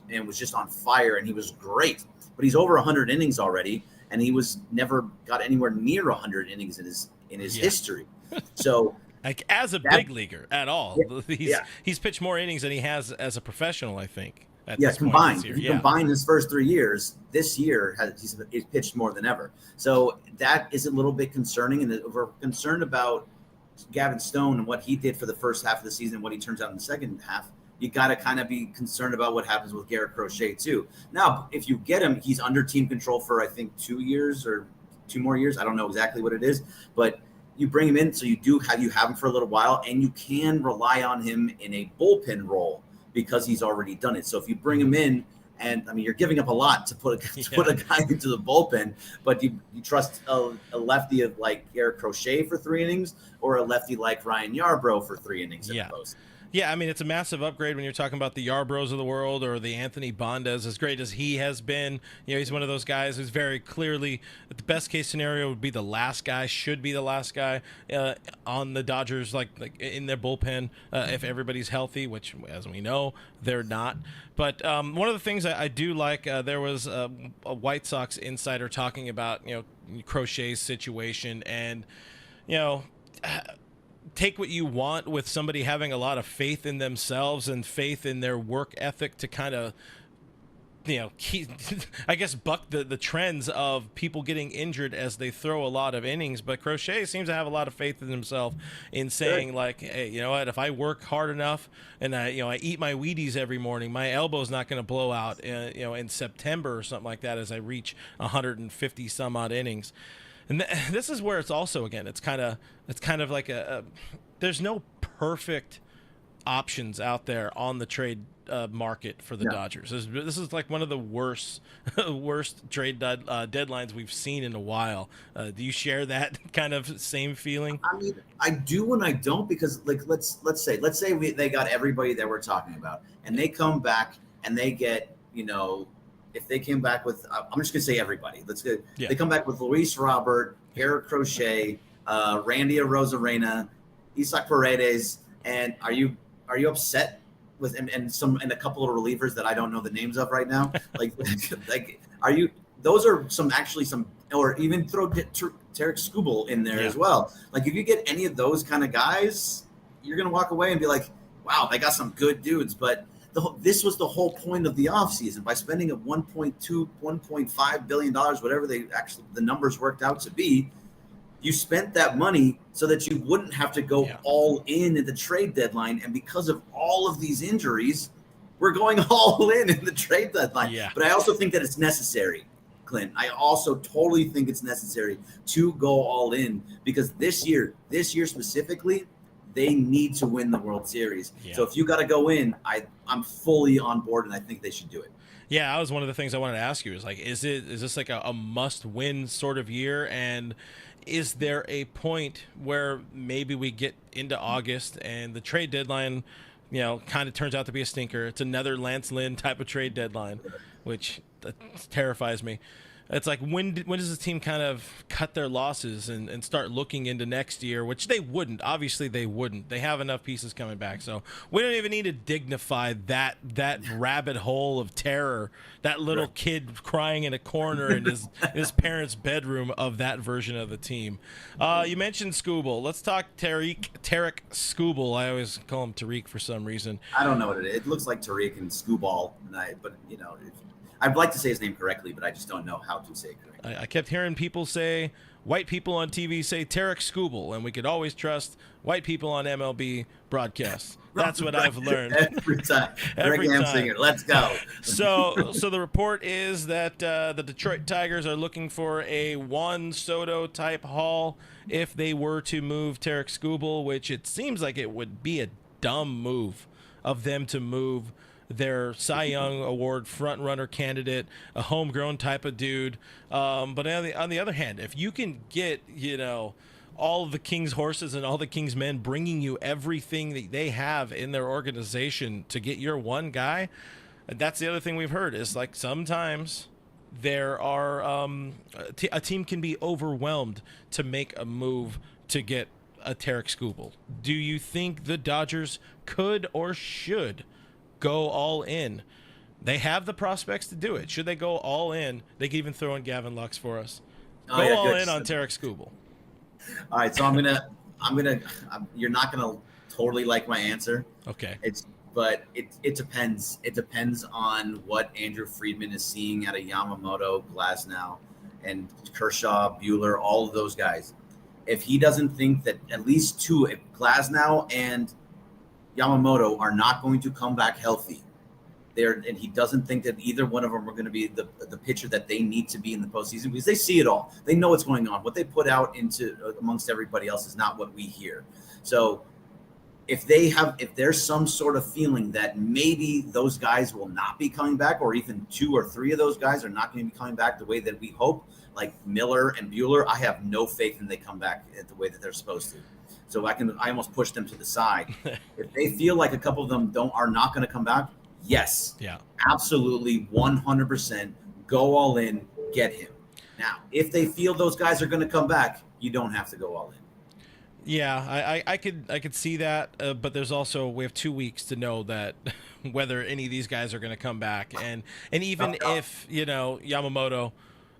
and was just on fire, and he was great. But he's over 100 innings already, and he was never got anywhere near 100 innings in his history. So, like, as a big leaguer at all, he's pitched more innings than he has as a professional, I think. Combined. If you combine his first 3 years, this year he's pitched more than ever. So that is a little bit concerning. And we're concerned about Gavin Stone and what he did for the first half of the season, what he turns out in the second half. You got to kind of be concerned about what happens with Garrett Crochet too. Now, if you get him, he's under team control for, I think, 2 years or 2 more years. I don't know exactly what it is, but you bring him in, so you have him for a little while, and you can rely on him in a bullpen role, because he's already done it. So if you bring him in, and I mean, you're giving up a lot to put a guy into the bullpen, but you trust a lefty of like Garrett Crochet for 3 innings, or a lefty like Ryan Yarbrough for 3 innings at the most. Yeah, I mean, it's a massive upgrade when you're talking about the Yarbroughs of the world or the Anthony Bondas. As great as he has been, you know, he's one of those guys who's very clearly, the best case scenario would be the last guy, should be the last guy on the Dodgers, like in their bullpen, if everybody's healthy, which, as we know, they're not. But one of the things I do like, there was a White Sox insider talking about, you know, Crochet's situation, and, you know, take what you want with somebody having a lot of faith in themselves and faith in their work ethic to kind of, you know, I guess buck the trends of people getting injured as they throw a lot of innings. But Crochet seems to have a lot of faith in himself in saying, like, hey, you know what, if I work hard enough and I eat my Wheaties every morning, my elbow's not going to blow out, in September or something like that as I reach 150 some odd innings. And this is where it's also, again, it's kind of like there's no perfect options out there on the trade market for the Dodgers. This is like one of the worst trade deadlines we've seen in a while. Do you share that kind of same feeling? I mean, I do and I don't, because, like, let's say they got everybody that we're talking about, and they come back and they get, you know, if they came back with, I'm just going to say everybody. Let's go. Yeah. They come back with Luis Robert, Garrett Crochet, Randy Arozarena, Isaac Paredes, and are you upset with and a couple of relievers that I don't know the names of right now? like are you? Those are some, or even throw Tarik Skubal in there as well. Like, if you get any of those kind of guys, you're going to walk away and be like, wow, they got some good dudes, but. This was the whole point of the offseason. By spending a $1.2, $1.5 billion, whatever the numbers worked out to be, you spent that money so that you wouldn't have to go all in at the trade deadline. And because of all of these injuries, we're going all in the trade deadline. Yeah. But I also think that it's necessary, Clint. I also totally think it's necessary to go all in, because this year specifically, they need to win the World Series. Yeah. So if you got to go in, I'm fully on board, and I think they should do it. Yeah, that was one of the things I wanted to ask you. Is this like a must-win sort of year? And is there a point where maybe we get into August and the trade deadline, kind of turns out to be a stinker? It's another Lance Lynn type of trade deadline, which terrifies me. It's like, when does the team kind of cut their losses and start looking into next year, which they wouldn't. Obviously, they wouldn't. They have enough pieces coming back. So we don't even need to dignify that rabbit hole of terror, that little kid crying in a corner in his parents' bedroom of that version of the team. You mentioned Skubal. Let's talk Tarik Skubal. I always call him Tarik for some reason. I don't know what it is. It looks like Tarik and Skubal, but I'd like to say his name correctly, but I just don't know how to say it correctly. I kept hearing white people on TV say Tarik Skubal, and we could always trust white people on MLB broadcasts. That's what I've learned. Every time. Every time. Singer, let's go. So the report is that the Detroit Tigers are looking for a Juan Soto type haul if they were to move Tarik Skubal, which it seems like it would be a dumb move of them to move their Cy Young Award front-runner candidate, a homegrown type of dude. But on the other hand, if you can get, all of the King's horses and all the King's men bringing you everything that they have in their organization to get your one guy, that's the other thing we've heard is, like, sometimes there are a team can be overwhelmed to make a move to get a Tarik Skubal. Do you think the Dodgers could or should go all in? They have the prospects to do it. Should they go all in? They can even throw in Gavin Lux for us. Go all in on Tarik Skubal. All right, so you're not gonna totally like my answer. Okay. But it depends. It depends on what Andrew Friedman is seeing out of Yamamoto, Glasnow, and Kershaw, Buehler, all of those guys. If he doesn't think that at least two, if Glasnow and Yamamoto are not going to come back healthy, and he doesn't think that either one of them are going to be the pitcher that they need to be in the postseason, because they see it all. They know what's going on. What they put out into amongst everybody else is not what we hear. So if there's some sort of feeling that maybe those guys will not be coming back, or even two or three of those guys are not going to be coming back the way that we hope, like Miller and Buehler, I have no faith in they come back the way that they're supposed to. So I almost push them to the side. If they feel like a couple of them are not going to come back, yes, absolutely, 100%, go all in, get him. Now, if they feel those guys are going to come back, you don't have to go all in. Yeah, I could see that, but there's also, we have 2 weeks to know that whether any of these guys are going to come back, and even if Yamamoto.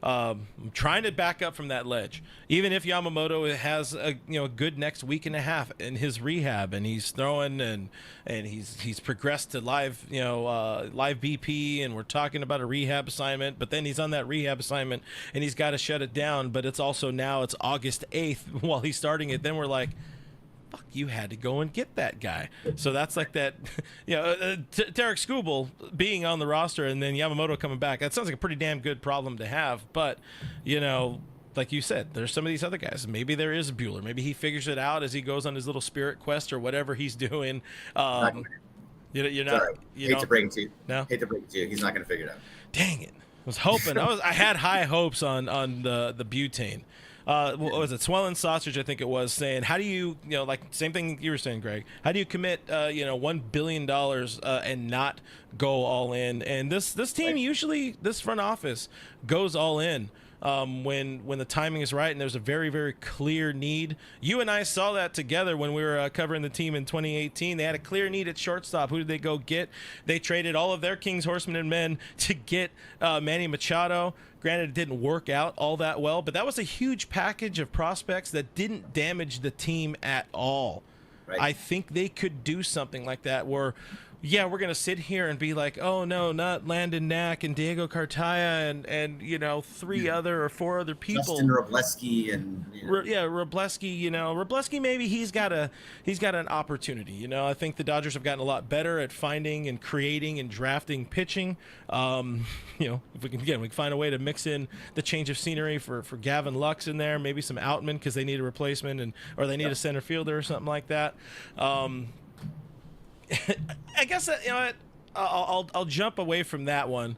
I'm trying to back up from that ledge. Even if Yamamoto has a good next week and a half in his rehab, and he's throwing and he's progressed to live BP, and we're talking about a rehab assignment, but then he's on that rehab assignment and he's got to shut it down. But it's also now it's August 8th while he's starting it. Then we're like, fuck, you had to go and get that guy. So that's like that, Tarik Skubal being on the roster and then Yamamoto coming back. That sounds like a pretty damn good problem to have. But, like you said, there's some of these other guys. Maybe there is Buehler. Maybe he figures it out as he goes on his little spirit quest or whatever he's doing. You're not. Sorry. Hate to break it to you. No? Hate to break it to you. He's not going to figure it out. Dang it. I was hoping. I had high hopes on the butane. What was it? Swollen Sausage, I think it was, saying, how do you, like same thing you were saying, Greg, how do you commit, $1 billion and not go all in? And this team usually, this front office goes all in when the timing is right and there's a very, very clear need. You and I saw that together when we were covering the team in 2018. They had a clear need at shortstop. Who did they go get? They traded all of their Kings, horsemen, and men to get Manny Machado. Granted, it didn't work out all that well, but that was a huge package of prospects that didn't damage the team at all. Right. I think they could do something like that where, we're going to sit here and be like, oh, no, not Landon Knack and Diego Cartaya and 3 other or 4 other people. Justin Robleski and Robleski, Robleski, maybe he's got an opportunity. I think the Dodgers have gotten a lot better at finding and creating and drafting pitching. If we can find a way to mix in the change of scenery for Gavin Lux in there, maybe some Outman because they need a replacement or they need a center fielder or something like that. I guess I'll jump away from that one.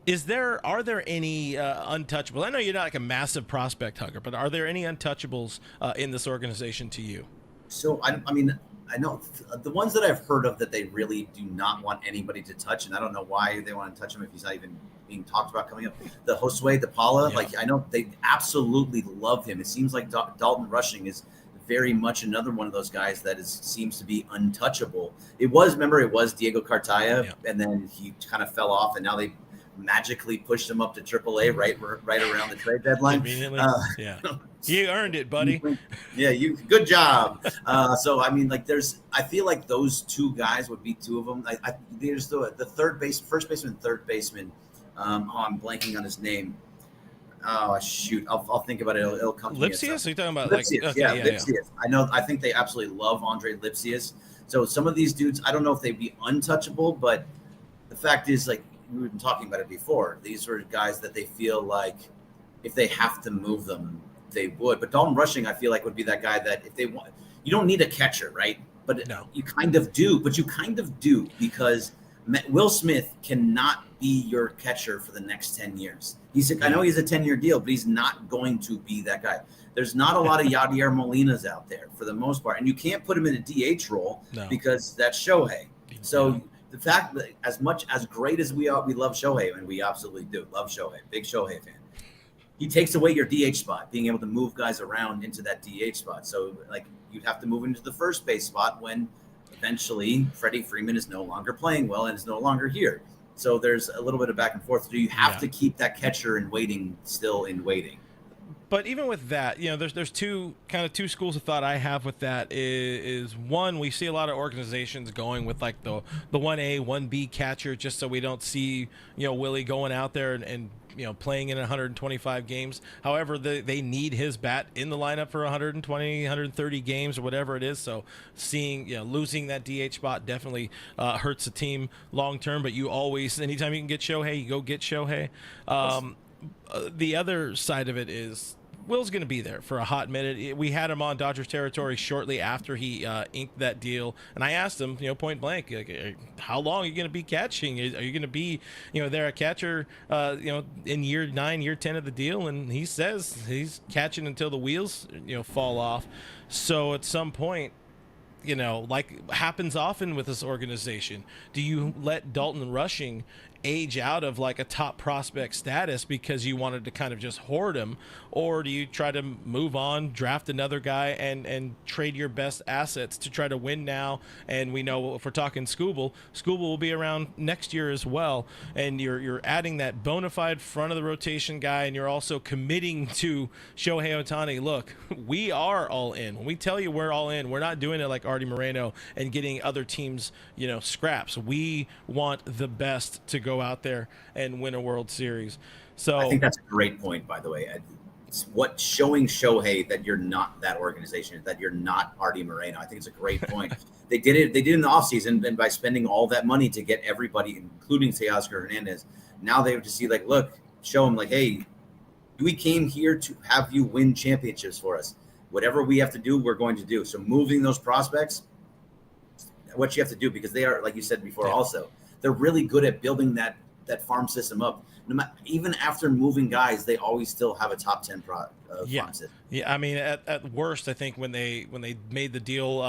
Are there any untouchables? I know you're not like a massive prospect hugger, but are there any untouchables in this organization to you? So I mean, I know the ones that I've heard of that they really do not want anybody to touch, and I don't know why they want to touch him if he's not even being talked about coming up. The Josue De Paula, like I know they absolutely love him. It seems like Dalton Rushing is very much another one of those guys that seems to be untouchable. It was Diego Cartaya, and then he kind of fell off, and now they magically pushed him up to AAA right around the trade deadline. Yeah, you earned it, buddy. Yeah, good job. So I mean, like I feel like those two guys would be two of them. There's the first baseman, third baseman. I'm blanking on his name. Oh shoot! I'll think about it. It'll come to me. Lipsius? Are you talking about Lipsius? Like, okay, Lipsius. I think they absolutely love Andre Lipsius. So some of these dudes, I don't know if they'd be untouchable, but the fact is, like we've been talking about it before, these are guys that they feel like if they have to move them, they would. But Dalton Rushing, I feel like would be that guy that if they want, you don't need a catcher, right? But no. You kind of do. But you kind of do because Will Smith cannot be your catcher for the next 10 years. I know he's a 10-year deal, but he's not going to be that guy. There's not a lot of Yadier Molinas out there for the most part, and you can't put him in a DH role because that's Shohei. So the fact that as great as we love Shohei, and we absolutely do love Shohei, big Shohei fan. He takes away your DH spot, being able to move guys around into that DH spot. So like you'd have to move into the first base spot when eventually Freddie Freeman is no longer playing well and is no longer here. So there's a little bit of back and forth. Do you have to keep that catcher in waiting, still in waiting? But even with that, there's two schools of thought I have with that is one, we see a lot of organizations going with like the 1A, 1B catcher just so we don't see, Willie going out there and playing in 125 games. However, they need his bat in the lineup for 120, 130 games or whatever it is. So losing that DH spot definitely hurts the team long term. But you always, anytime you can get Shohei, you go get Shohei. The other side of it is Will's going to be there for a hot minute. We had him on Dodgers territory shortly after he inked that deal, and I asked him, point blank, like, how long are you going to be catching? Are you going to be, there a catcher, in year 9, year 10 of the deal? And he says he's catching until the wheels, fall off. So at some point, like happens often with this organization, do you let Dalton Rushing age out of like a top prospect status because you wanted to kind of just hoard him, or do you try to move on, draft another guy and trade your best assets to try to win now? And we know if we're talking Skubal will be around next year as well, and you're adding that bona fide front of the rotation guy, and you're also committing to Shohei Ohtani. Look, we are all in. When we tell you we're all in, we're not doing it like Artie Moreno and getting other teams scraps. We want the best to go out there and win a World Series. So I think that's a great point, by the way. It's showing Shohei that you're not that organization, that you're not Artie Moreno. I think it's a great point. They did it in the offseason, and by spending all that money to get everybody, including Teoscar Hernandez, now they have to see, like, look, show them, like, hey, we came here to have you win championships for us. Whatever we have to do, we're going to do. So moving those prospects, what you have to do, because they are, like you said before, also, they're really good at building that farm system up. Even after moving guys, they always still have a top 10 farm system. Yeah, I mean, at worst, I think when they made the deal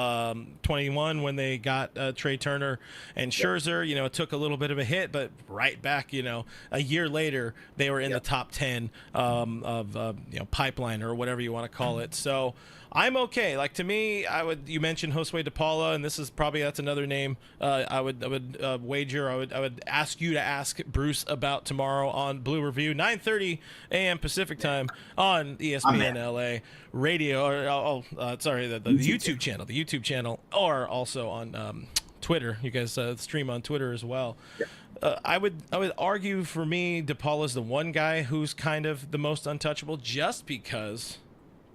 21, when they got Trey Turner and Scherzer, it took a little bit of a hit, but right back, a year later, they were in the top 10 of pipeline or whatever you want to call it. So I'm okay. Like, to me, you mentioned Josue De Paula, and that's another name I would wager. I would ask you to ask Bruce about tomorrow on Blue Review, 9:30 a.m. Pacific time on ESPN LA radio, or the YouTube channel. The YouTube channel, or also on Twitter. You guys stream on Twitter as well. I would argue, for me, De Paula's the one guy who's kind of the most untouchable, just because,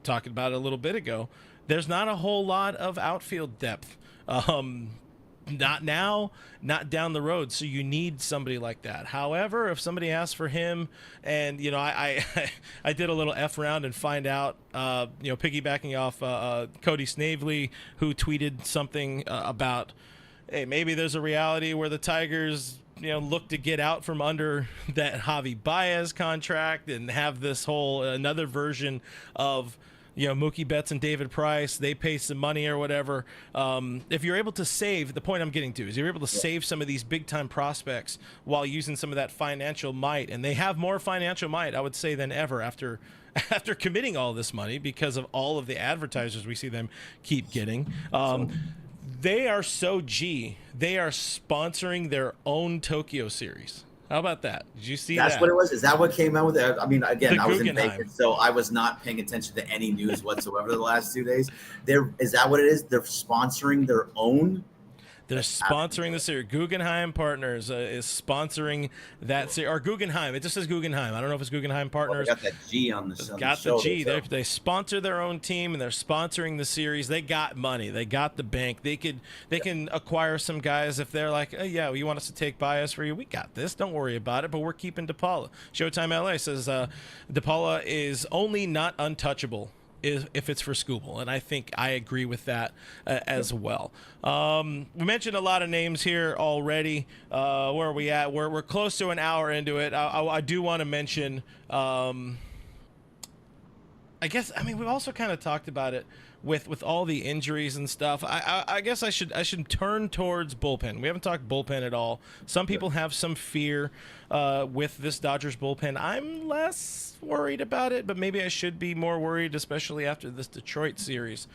talking about it a little bit ago, there's not a whole lot of outfield depth. Not now, not down the road. So you need somebody like that. However, if somebody asks for him, and I did a little F round and find out, piggybacking off Cody Snavely, who tweeted something about, hey, maybe there's a reality where the Tigers look to get out from under that Javi Baez contract and have this whole another version of Mookie Betts and David Price, they pay some money or whatever. If you're able to save, the point I'm getting to is you're able to save some of these big time prospects while using some of that financial might, and they have more financial might, I would say, than ever after committing all this money because of all of the advertisers we see them keep getting. They are they are sponsoring their own Tokyo series. How about that? Did you see that? That's what it was? Is that what came out with it? I mean, again, I was in Guggenheim. Vegas, so I was not paying attention to any news whatsoever the last 2 days. Is that what it is? They're sponsoring their own? They're sponsoring the series. Guggenheim Partners is sponsoring that series. Or Guggenheim. It just says Guggenheim. I don't know if it's Guggenheim Partners. Got that G on the shoulder. Got the G. So. They sponsor their own team, and they're sponsoring the series. They got money. They got the bank. They can acquire some guys if they're like, oh, yeah, you want us to take Baez for you? We got this. Don't worry about it. But we're keeping DePaula. Showtime LA says DePaula is only not untouchable if it's for Skubal, and I think I agree with that as well. We mentioned a lot of names here already. Where are we at? We're close to an hour into it. I do want to mention, we've also kind of talked about it with all the injuries and stuff. I guess I should turn towards bullpen. We haven't talked bullpen at all. Some people have some fear with this Dodgers bullpen. I'm less worried about it, but maybe I should be more worried, especially after this Detroit series.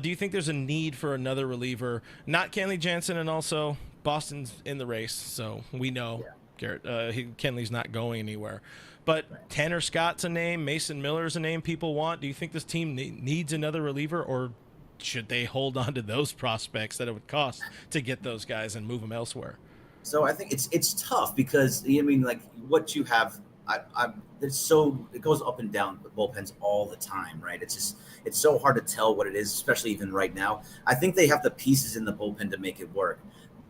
Do you think there's a need for another reliever? Not Kenley Jansen, and also Boston's in the race, so we know Garrett. Kenley's not going anywhere. But Tanner Scott's a name. Mason Miller's a name people want. Do you think this team needs another reliever, or should they hold on to those prospects that it would cost to get those guys and move them elsewhere? So I think it's tough because, I mean, like what you have, it goes up and down with bullpens all the time, right? It's so hard to tell what it is, especially even right now. I think they have the pieces in the bullpen to make it work.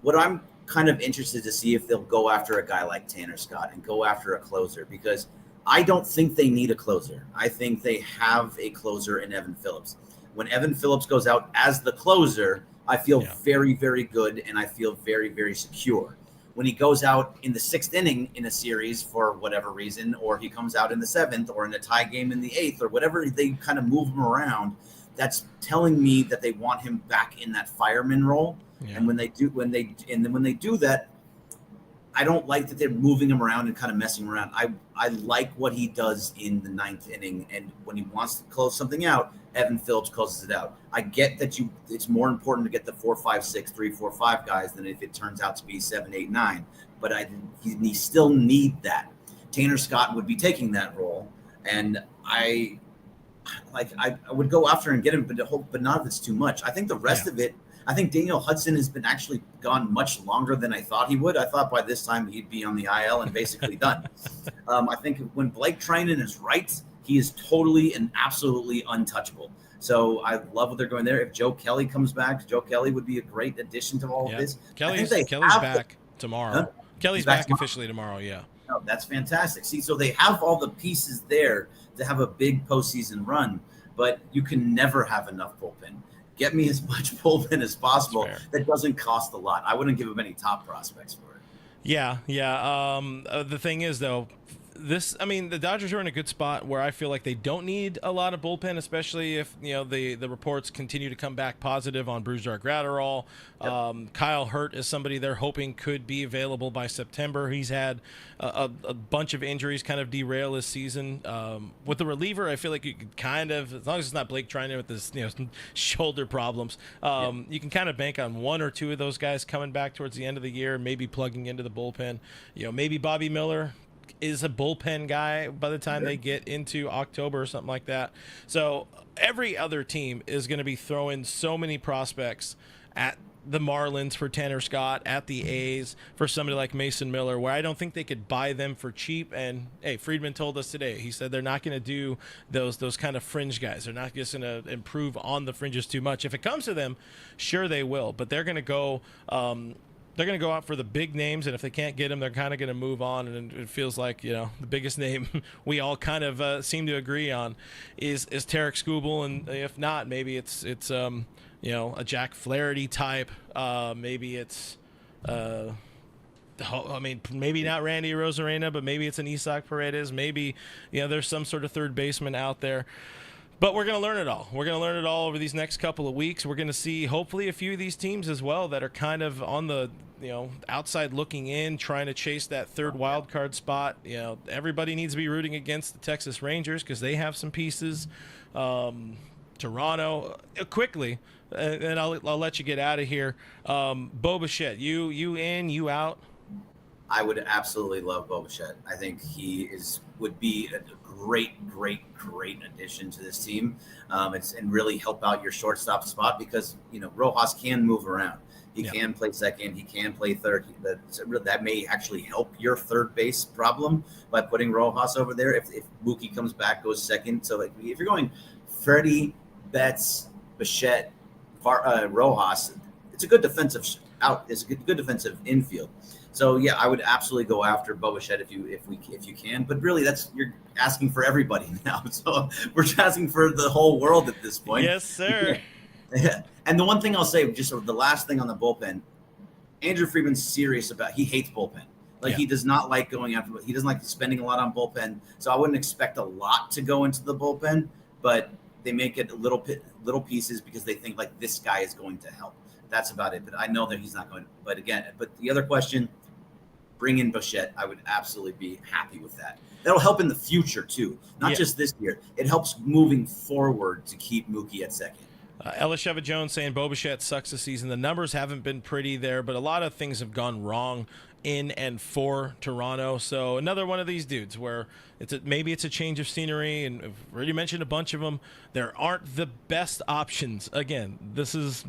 What I'm kind of interested to see if they'll go after a guy like Tanner Scott and go after a closer, because I don't think they need a closer. I think they have a closer in Evan Phillips. When Evan Phillips goes out as the closer, I feel very, very good, and I feel very, very secure. When he goes out in the 6th inning in a series for whatever reason, or he comes out in the 7th or in a tie game in the 8th, or whatever, they kind of move him around. That's telling me that they want him back in that fireman role. Yeah. And when they do that, I don't like that they're moving him around and kind of messing around. I like what he does in the 9th inning, and when he wants to close something out, Evan Phillips closes it out. I get that it's more important to get the 4, 5, 6, 3, 4, 5 guys than if it turns out to be 7, 8, 9. But he still need that. Tanner Scott would be taking that role, and I would go after and get him, but not if it's too much. I think the rest of it. I think Daniel Hudson has been actually gone much longer than I thought he would. I thought by this time he'd be on the IL and basically done. I think when Blake Treinen is right, he is totally and absolutely untouchable. So I love what they're going there. If Joe Kelly comes back, Joe Kelly would be a great addition to all of this. Kelly's back tomorrow. Huh? Kelly's back officially tomorrow, yeah. Oh, that's fantastic. See, so they have all the pieces there to have a big postseason run, but you can never have enough bullpen. Get me as much bullpen as possible. That doesn't cost a lot. I wouldn't give them any top prospects for it. Yeah. The thing is, though, the Dodgers are in a good spot where I feel like they don't need a lot of bullpen, especially if the reports continue to come back positive on Brusdar Graterol. Yep. Kyle Hurt is somebody they're hoping could be available by September. He's had a bunch of injuries kind of derail his season. With the reliever, I feel like you could kind of, as long as it's not Blake Treinen with his shoulder problems, you can kind of bank on 1 or 2 of those guys coming back towards the end of the year, maybe plugging into the bullpen. Maybe Bobby Miller is a bullpen guy by the time they get into October or something like that. So every other team is going to be throwing so many prospects at the Marlins for Tanner Scott, at the A's for somebody like Mason Miller, where I don't think they could buy them for cheap. And hey, Friedman told us today, he said they're not going to do those kind of fringe guys. They're not just going to improve on the fringes too much. If it comes to them, sure they will, but they're going to go they're going to go out for the big names, and if they can't get them, they're kind of going to move on. And it feels like, the biggest name we all kind of seem to agree on is Tarik Skubal, and if not, maybe it's a Jack Flaherty type. Maybe it's I mean, maybe not Randy Arozarena, but maybe it's an Isaac Paredes. Maybe, there's some sort of third baseman out there. But we're going to learn it all. We're going to learn it all over these next couple of weeks. We're going to see, hopefully, a few of these teams as well that are kind of on the, outside looking in, trying to chase that third wild card spot. Everybody needs to be rooting against the Texas Rangers because they have some pieces. Toronto, quickly, and I'll let you get out of here. Bo Bichette, you in, you out? I would absolutely love Bo Bichette. I think he would be a great addition to this team, and really help out your shortstop spot because Rojas can move around. He can play second. He can play third. That may actually help your third base problem by putting Rojas over there. If Mookie comes back, goes second. So if you're going Freddie, Betts, Bichette, Rojas, it's a good defensive out. It's a good defensive infield. So yeah, I would absolutely go after Bo Bichette if you can. But really, you're asking for everybody now. So we're asking for the whole world at this point. Yes, sir. Yeah. And the one thing I'll say, just the last thing on the bullpen, Andrew Friedman's serious about. He hates bullpen. He does not like going after. He doesn't like spending a lot on bullpen. So I wouldn't expect a lot to go into the bullpen, but they make it little pieces because they think this guy is going to help. That's about it. But I know that he's not going. But the other question. Bring in Bichette. I would absolutely be happy with that. That'll help in the future too, not just this year. It helps moving forward to keep Mookie at second. Elisheva Jones saying Bo Bichette sucks this season. The numbers haven't been pretty there, but a lot of things have gone wrong in and for Toronto. So another one of these dudes where maybe it's a change of scenery, and I've already mentioned a bunch of them. There aren't the best options. Again, this is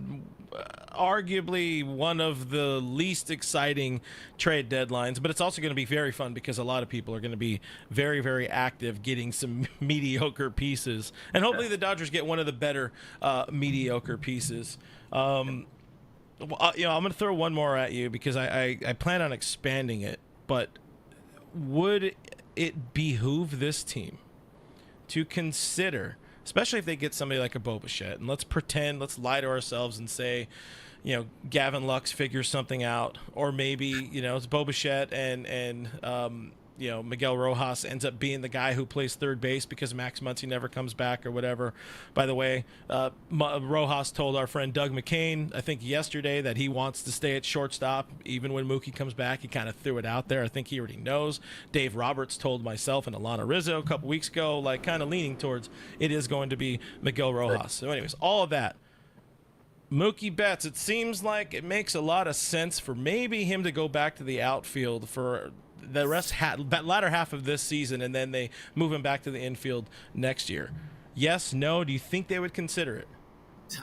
arguably one of the least exciting trade deadlines, but it's also going to be very fun because a lot of people are going to be very, very active getting some mediocre pieces, and hopefully the Dodgers get one of the better mediocre pieces. I'm going to throw one more at you because I plan on expanding it, but would it behoove this team to consider, especially if they get somebody like a Bo Bichette, and let's lie to ourselves and say, Gavin Lux figures something out, or maybe, it's Bo Bichette and Miguel Rojas ends up being the guy who plays third base because Max Muncy never comes back or whatever. By the way, Rojas told our friend Doug McCain, I think yesterday, that he wants to stay at shortstop even when Mookie comes back. He kind of threw it out there. I think he already knows. Dave Roberts told myself and Alana Rizzo a couple weeks ago, kind of leaning towards it is going to be Miguel Rojas. So anyways, all of that. Mookie Betts, it seems like it makes a lot of sense for maybe him to go back to the outfield for the latter half of this season, and then they move him back to the infield next year. Yes, no? Do you think they would consider it?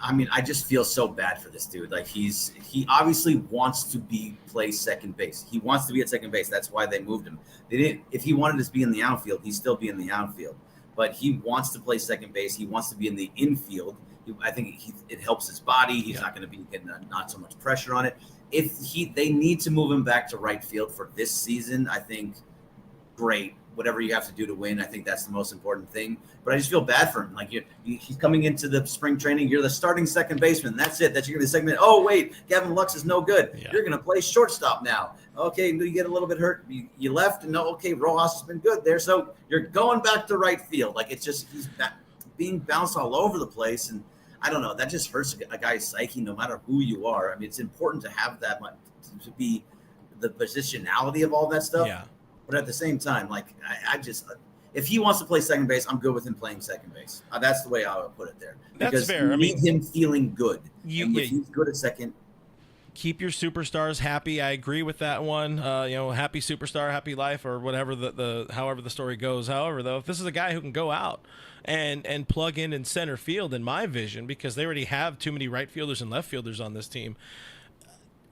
I mean, I just feel so bad for this dude. He obviously wants to play second base. He wants to be at second base. That's why they moved him. They didn't. If he wanted to be in the outfield, he'd still be in the outfield. But he wants to play second base. He wants to be in the infield. I think it helps his body. He's not going to be getting not so much pressure on it. If they need to move him back to right field for this season, I think great. Whatever you have to do to win, I think that's the most important thing. But I just feel bad for him. He's coming into the spring training. You're the starting second baseman. That's it. That's your segment. Oh wait, Gavin Lux is no good. Yeah. You're going to play shortstop now. Okay, you get a little bit hurt. You left, and no. Okay, Rojas has been good there. So you're going back to right field. It's just he's being bounced all over the place, and I don't know. That just hurts a guy's psyche, no matter who you are. I mean, it's important to have that much to be the positionality of all that stuff. Yeah. But at the same time, I just, if he wants to play second base, I'm good with him playing second base. That's the way I would put it there. That's fair. You need him feeling good. If he's good at second. Keep your superstars happy. I agree with that one. Happy superstar, happy life, or whatever however the story goes. However, though, if this is a guy who can go out and plug in center field, in my vision, because they already have too many right fielders and left fielders on this team.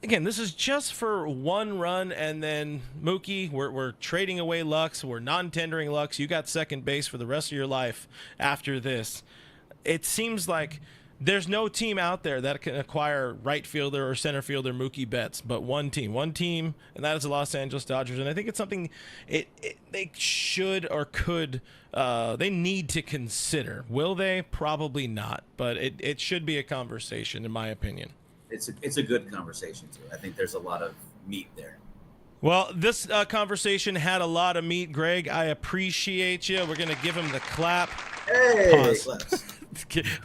Again, this is just for one run, and then Mookie, we're trading away Lux. We're non-tendering Lux. You got second base for the rest of your life after this. It seems like there's no team out there that can acquire right fielder or center fielder Mookie Betts, but one team, and that is the Los Angeles Dodgers. And I think it's something they should or could, they need to consider. Will they? Probably not, but it should be a conversation, in my opinion. It's a good conversation too. I think there's a lot of meat there. Well, this conversation had a lot of meat, Greg. I appreciate you. We're going to give him the clap. Hey, Pause.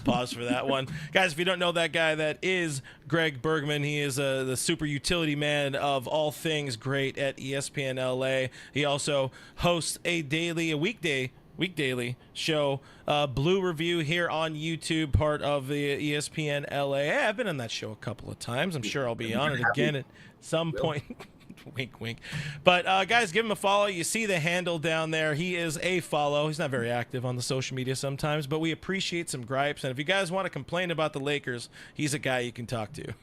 Pause for that one. Guys, if you don't know that guy, that is Greg Bergman. He is the super utility man of all things great at ESPN LA. He also hosts a weekdaily show, Blue Review, here on YouTube, part of the ESPN LA. Hey, I've been on that show a couple of times. I'm sure I'll be on it again at some point. Wink, wink. But, guys, give him a follow. You see the handle down there. He is a follow. He's not very active on the social media sometimes, but we appreciate some gripes. And if you guys want to complain about the Lakers, he's a guy you can talk to.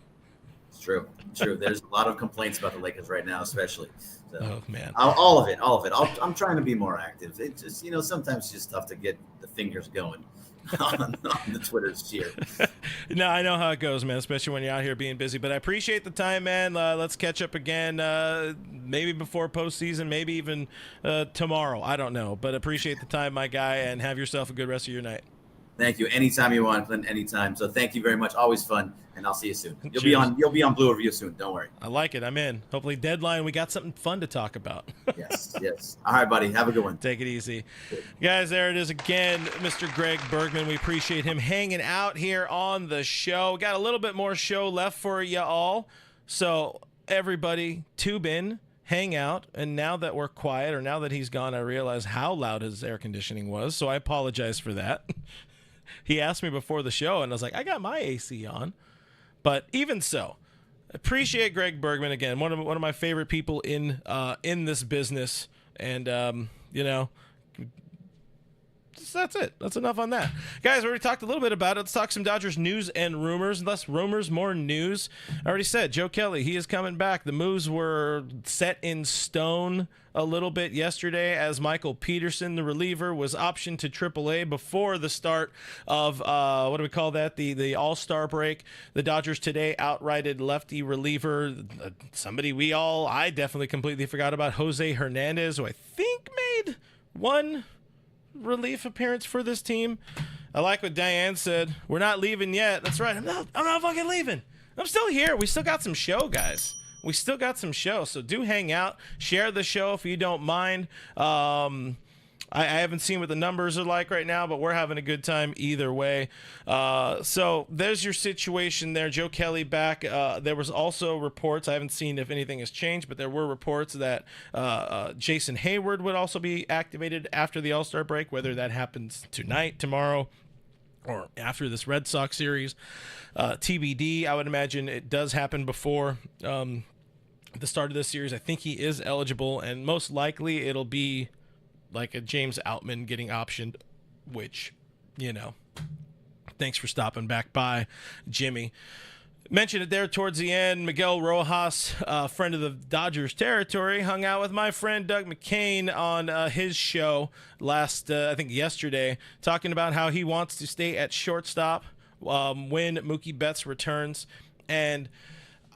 It's true. There's a lot of complaints about the Lakers right now, especially. So, oh, man. All of it. I'm trying to be more active. It's just, sometimes it's just tough to get the fingers going on the Twitter sphere. No, I know how it goes, man, especially when you're out here being busy. But I appreciate the time, man. Let's catch up again, maybe before postseason, maybe even tomorrow. I don't know. But appreciate the time, my guy, and have yourself a good rest of your night. Thank you. Anytime you want, Clint, anytime. So thank you very much. Always fun, and I'll see you soon. You'll be on Blue Review soon. Don't worry. I like it. I'm in. Hopefully, deadline. We got something fun to talk about. Yes. All right, buddy. Have a good one. Take it easy, guys. There it is again, Mr. Greg Bergman. We appreciate him hanging out here on the show. Got a little bit more show left for you all, so everybody, tube in. Hang out, and now that we're quiet, or now that he's gone, I realize how loud his air conditioning was, so I apologize for that. He asked me before the show, and I was like, I got my AC on. But even so, appreciate Greg Bergman again, one of my favorite people in this business, and that's it. That's enough on that. Guys, we already talked a little bit about it. Let's talk some Dodgers news and rumors. Less rumors, more news. I already said, Joe Kelly, he is coming back. The moves were set in stone a little bit yesterday as Michael Peterson, the reliever, was optioned to AAA before the start of, what do we call that, the All-Star break. The Dodgers today outrighted lefty reliever, somebody I definitely completely forgot about, Jose Hernandez, who I think made one relief appearance for this team. I like what Diane said. We're not leaving yet. That's right. I'm not fucking leaving. I'm still here. We still got some show, guys. We still got some show. So do hang out. Share the show if you don't mind. I haven't seen what the numbers are like right now, but we're having a good time either way. So there's your situation there. Joe Kelly back. There was also reports, I haven't seen if anything has changed, but there were reports that Jason Hayward would also be activated after the All-Star break, whether that happens tonight, tomorrow, or after this Red Sox series. TBD, I would imagine it does happen before the start of this series. I think he is eligible, and most likely it'll be like a James Outman getting optioned, which, thanks for stopping back by, Jimmy. Mentioned it there towards the end. Miguel Rojas, friend of the Dodgers territory, hung out with my friend Doug McCain on his show I think yesterday, talking about how he wants to stay at shortstop when Mookie Betts returns. And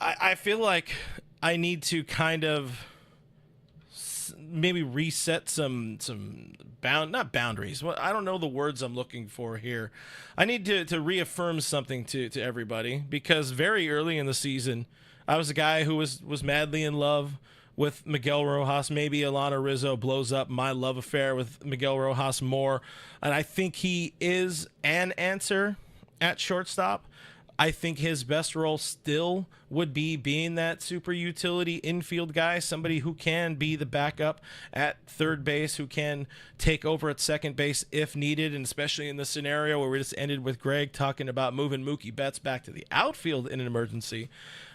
I feel like I need to kind of maybe reset some not boundaries. Well, I don't know the words I'm looking for here. I need to reaffirm something to everybody, because very early in the season, I was a guy who was madly in love with Miguel Rojas. Maybe Alana Rizzo blows up my love affair with Miguel Rojas more, and I think he is an answer at shortstop. I think his best role still would be being that super utility infield guy, somebody who can be the backup at third base, who can take over at second base if needed, and especially in the scenario where we just ended with Greg talking about moving Mookie Betts back to the outfield in an emergency.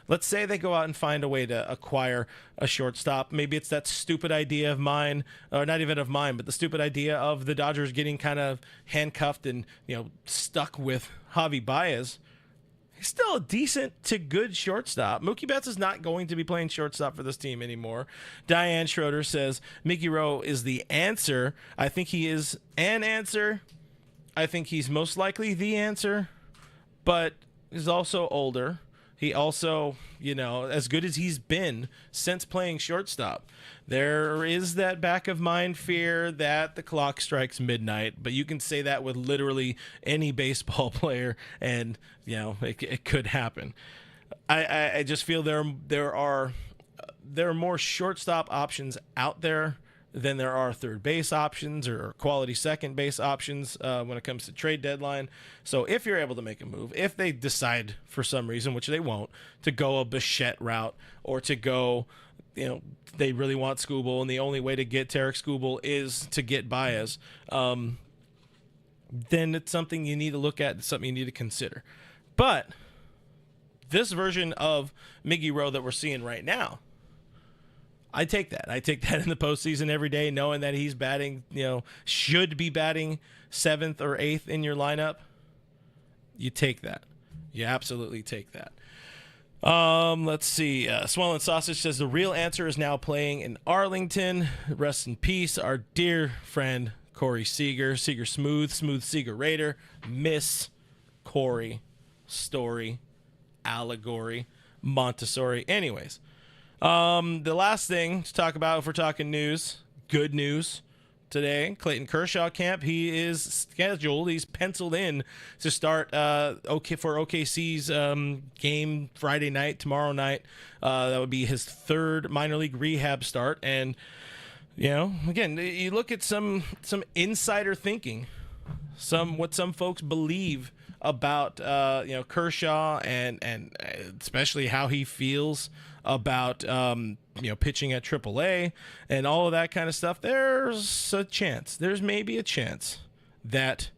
Let's say they go out and find a way to acquire a shortstop. Maybe it's that stupid idea of mine, or not even of mine, but the stupid idea of the Dodgers getting kind of handcuffed and stuck with Javi Baez. He's still a decent to good shortstop. Mookie Betts is not going to be playing shortstop for this team anymore. Diane Schroeder says Mickey Rowe is the answer. I think he is an answer. I think he's most likely the answer, but he's also older. He also, as good as he's been since playing shortstop, there is that back of mind fear that the clock strikes midnight, but you can say that with literally any baseball player, and, it could happen. I just feel there are there are more shortstop options out there than there are third base options or quality second base options when it comes to trade deadline. So if you're able to make a move, if they decide for some reason, which they won't, to go a Bichette route or to go, they really want Skubal, and the only way to get Tarik Skubal is to get Baez, then it's something you need to look at. It's something you need to consider. But this version of Miggy Rowe that we're seeing right now, I take that. I take that in the postseason every day, knowing that he's batting, should be batting 7th or 8th in your lineup. You take that. You absolutely take that. Let's see. Swollen Sausage says the real answer is now playing in Arlington. Rest in peace, our dear friend Corey Seager. Seager Smooth Seager Raider. Miss Corey. Story. Allegory. Montessori. Anyways. The last thing to talk about, if we're talking news, good news today, Clayton Kershaw camp. He is scheduled. He's penciled in to start for OKC's game Friday night, tomorrow night. That would be his 3rd minor league rehab start. And, again, you look at some insider thinking, what some folks believe about Kershaw and especially how he feels about pitching at AAA and all of that kind of stuff. There's maybe a chance that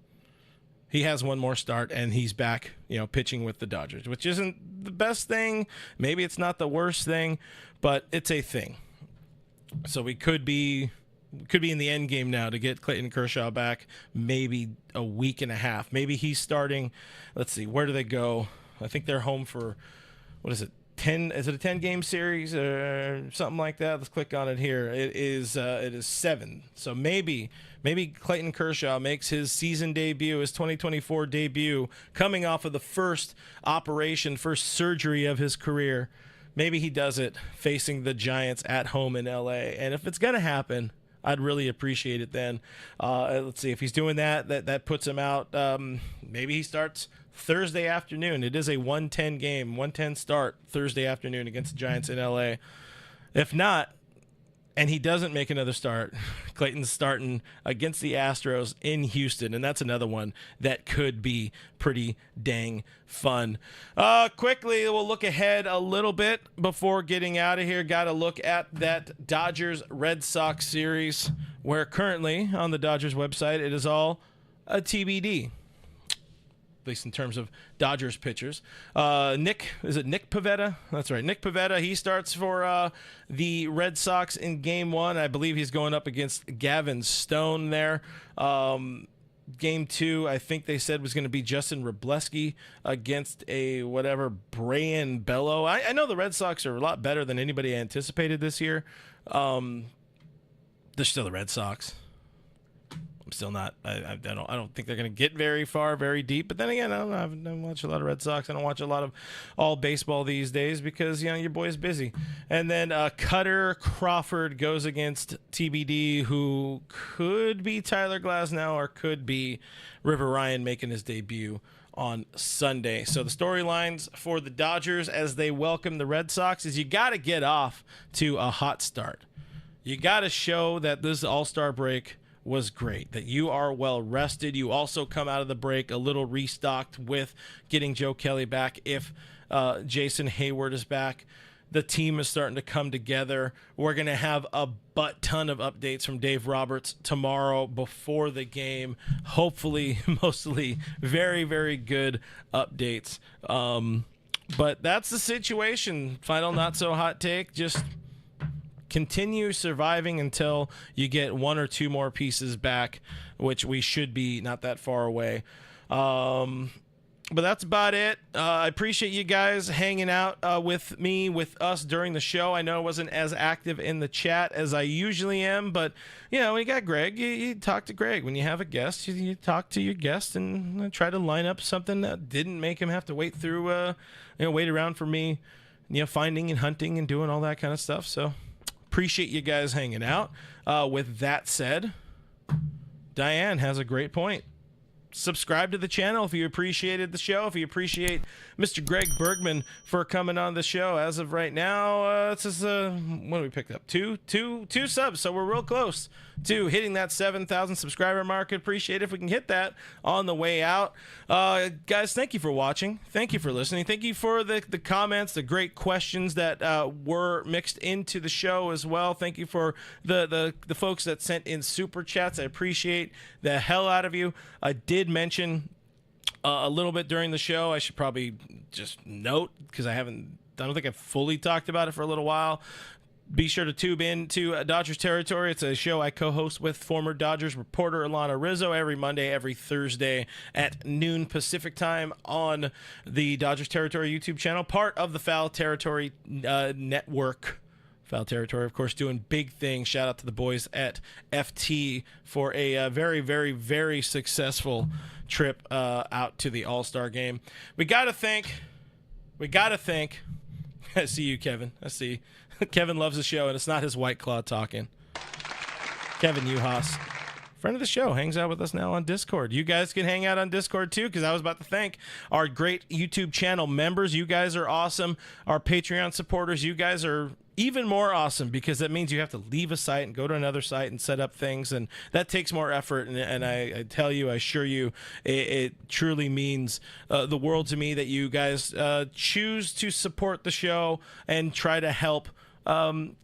he has one more start and he's back pitching with the Dodgers, which isn't the best thing. Maybe it's not the worst thing, but it's a thing. So we could be in the end game now to get Clayton Kershaw back, maybe a week and a half. Maybe he's starting. Let's see, where do they go? I think they're home for, what is it, 10? Is it a 10-game series or something like that? Let's click on it here. It is 7. So maybe Clayton Kershaw makes his season debut, his 2024 debut, coming off of the first surgery of his career. Maybe he does it facing the Giants at home in LA. And if it's going to happen, I'd really appreciate it then. Let's see, if he's doing that puts him out. Maybe he starts Thursday afternoon. It is a 1:10 game, 1:10 start Thursday afternoon against the Giants in LA. If not, and he doesn't make another start, Clayton's starting against the Astros in Houston, and that's another one that could be pretty dang fun. Quickly, we'll look ahead a little bit before getting out of here. Got to look at that Dodgers-Red Sox series, where currently on the Dodgers website it is all a TBD. At least in terms of Dodgers pitchers. Nick Pivetta? That's right, Nick Pivetta. He starts for the Red Sox in Game 1. I believe he's going up against Gavin Stone there. Game 2, I think they said was going to be Justin Wrobleski against Brian Bello. I know the Red Sox are a lot better than anybody anticipated this year. They're still the Red Sox. I'm still not. I don't think they're going to get very far, very deep. But then again, I don't watch a lot of Red Sox. I don't watch a lot of all baseball these days because your boy's busy. And then Cutter Crawford goes against TBD, who could be Tyler Glasnow or could be River Ryan making his debut on Sunday. So the storylines for the Dodgers as they welcome the Red Sox is you got to get off to a hot start. You got to show that this All-Star break was great, that you are well rested. You also come out of the break a little restocked with getting Joe Kelly back. If Jason Hayward is back, the team is starting to come together. We're going to have a butt ton of updates from Dave Roberts tomorrow before the game. Hopefully, mostly very, very good updates. But that's the situation. Final not so hot take. Just continue surviving until you get one or two more pieces back, which we should be not that far away. But that's about it. I appreciate you guys hanging out with us during the show. I know I wasn't as active in the chat as I usually am, but when you got Greg, you talk to Greg. When you have a guest, you talk to your guest and try to line up something that didn't make him have to wait around for me, finding and hunting and doing all that kind of stuff. So appreciate you guys hanging out. With that said, Diane has a great point. subscribe to the channel if you appreciated the show. If you appreciate Mr. Greg Bergman for coming on the show. As of right now, this is what do we pick up? Two subs, so we're real close to hitting that 7,000 subscriber mark. I'd appreciate it if we can hit that on the way out. Guys, thank you for watching. Thank you for listening. Thank you for the comments, the great questions that were mixed into the show as well. Thank you for the folks that sent in super chats. I appreciate the hell out of you. I did mention a little bit during the show. I should probably just note, because I don't think I've fully talked about it for a little while. Be sure to tune in to Dodgers Territory. It's a show I co-host with former Dodgers reporter Alana Rizzo every Monday, every Thursday at noon Pacific time on the Dodgers Territory YouTube channel, part of the Foul Territory network. Foul Territory, of course, doing big things. Shout out to the boys at FT for a very, very, very successful trip out to the All-Star game. We got to thank. I see you, Kevin. I see. Kevin loves the show, and it's not his White Claw talking. Kevin Uhas, friend of the show, hangs out with us now on Discord. You guys can hang out on Discord too, because I was about to thank our great YouTube channel members. You guys are awesome. Our Patreon supporters, you guys are even more awesome, because that means you have to leave a site and go to another site and set up things, and that takes more effort. And I tell you, I assure you, it truly means the world to me that you guys choose to support the show and try to help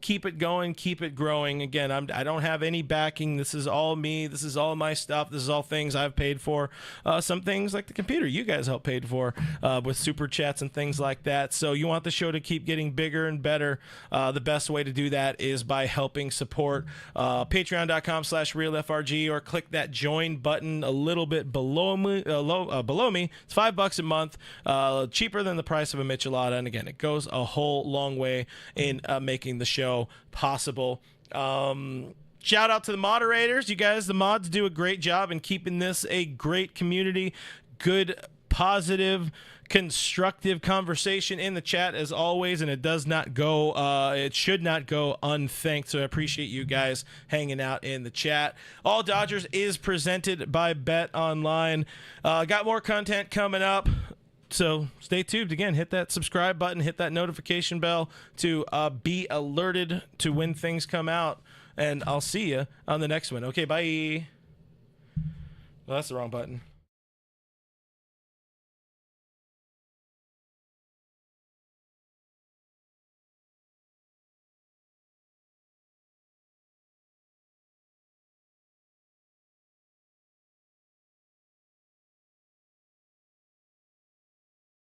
keep it going, keep it growing. Again, I don't have any backing. This is all me. This is all my stuff. This is all things I've paid for. Some things like the computer you guys helped paid for with super chats and things like that. So you want the show to keep getting bigger and better. The best way to do that is by helping support patreon.com/realfrg, or click that join button a little bit below me. It's $5 a month, cheaper than the price of a Michelada. And again, it goes a whole long way in making the show possible. Shout out to the moderators. You guys, the mods, do a great job in keeping this a great community. Good, positive, constructive conversation in the chat as always, and it does not go it should not go unthanked. So I appreciate you guys hanging out in the chat. All Dodgers is presented by Bet Online. Got more content coming up, so stay tuned. Again, hit that subscribe button, hit that notification bell to be alerted to when things come out, and I'll see you on the next one. Okay, bye. Well, that's the wrong button.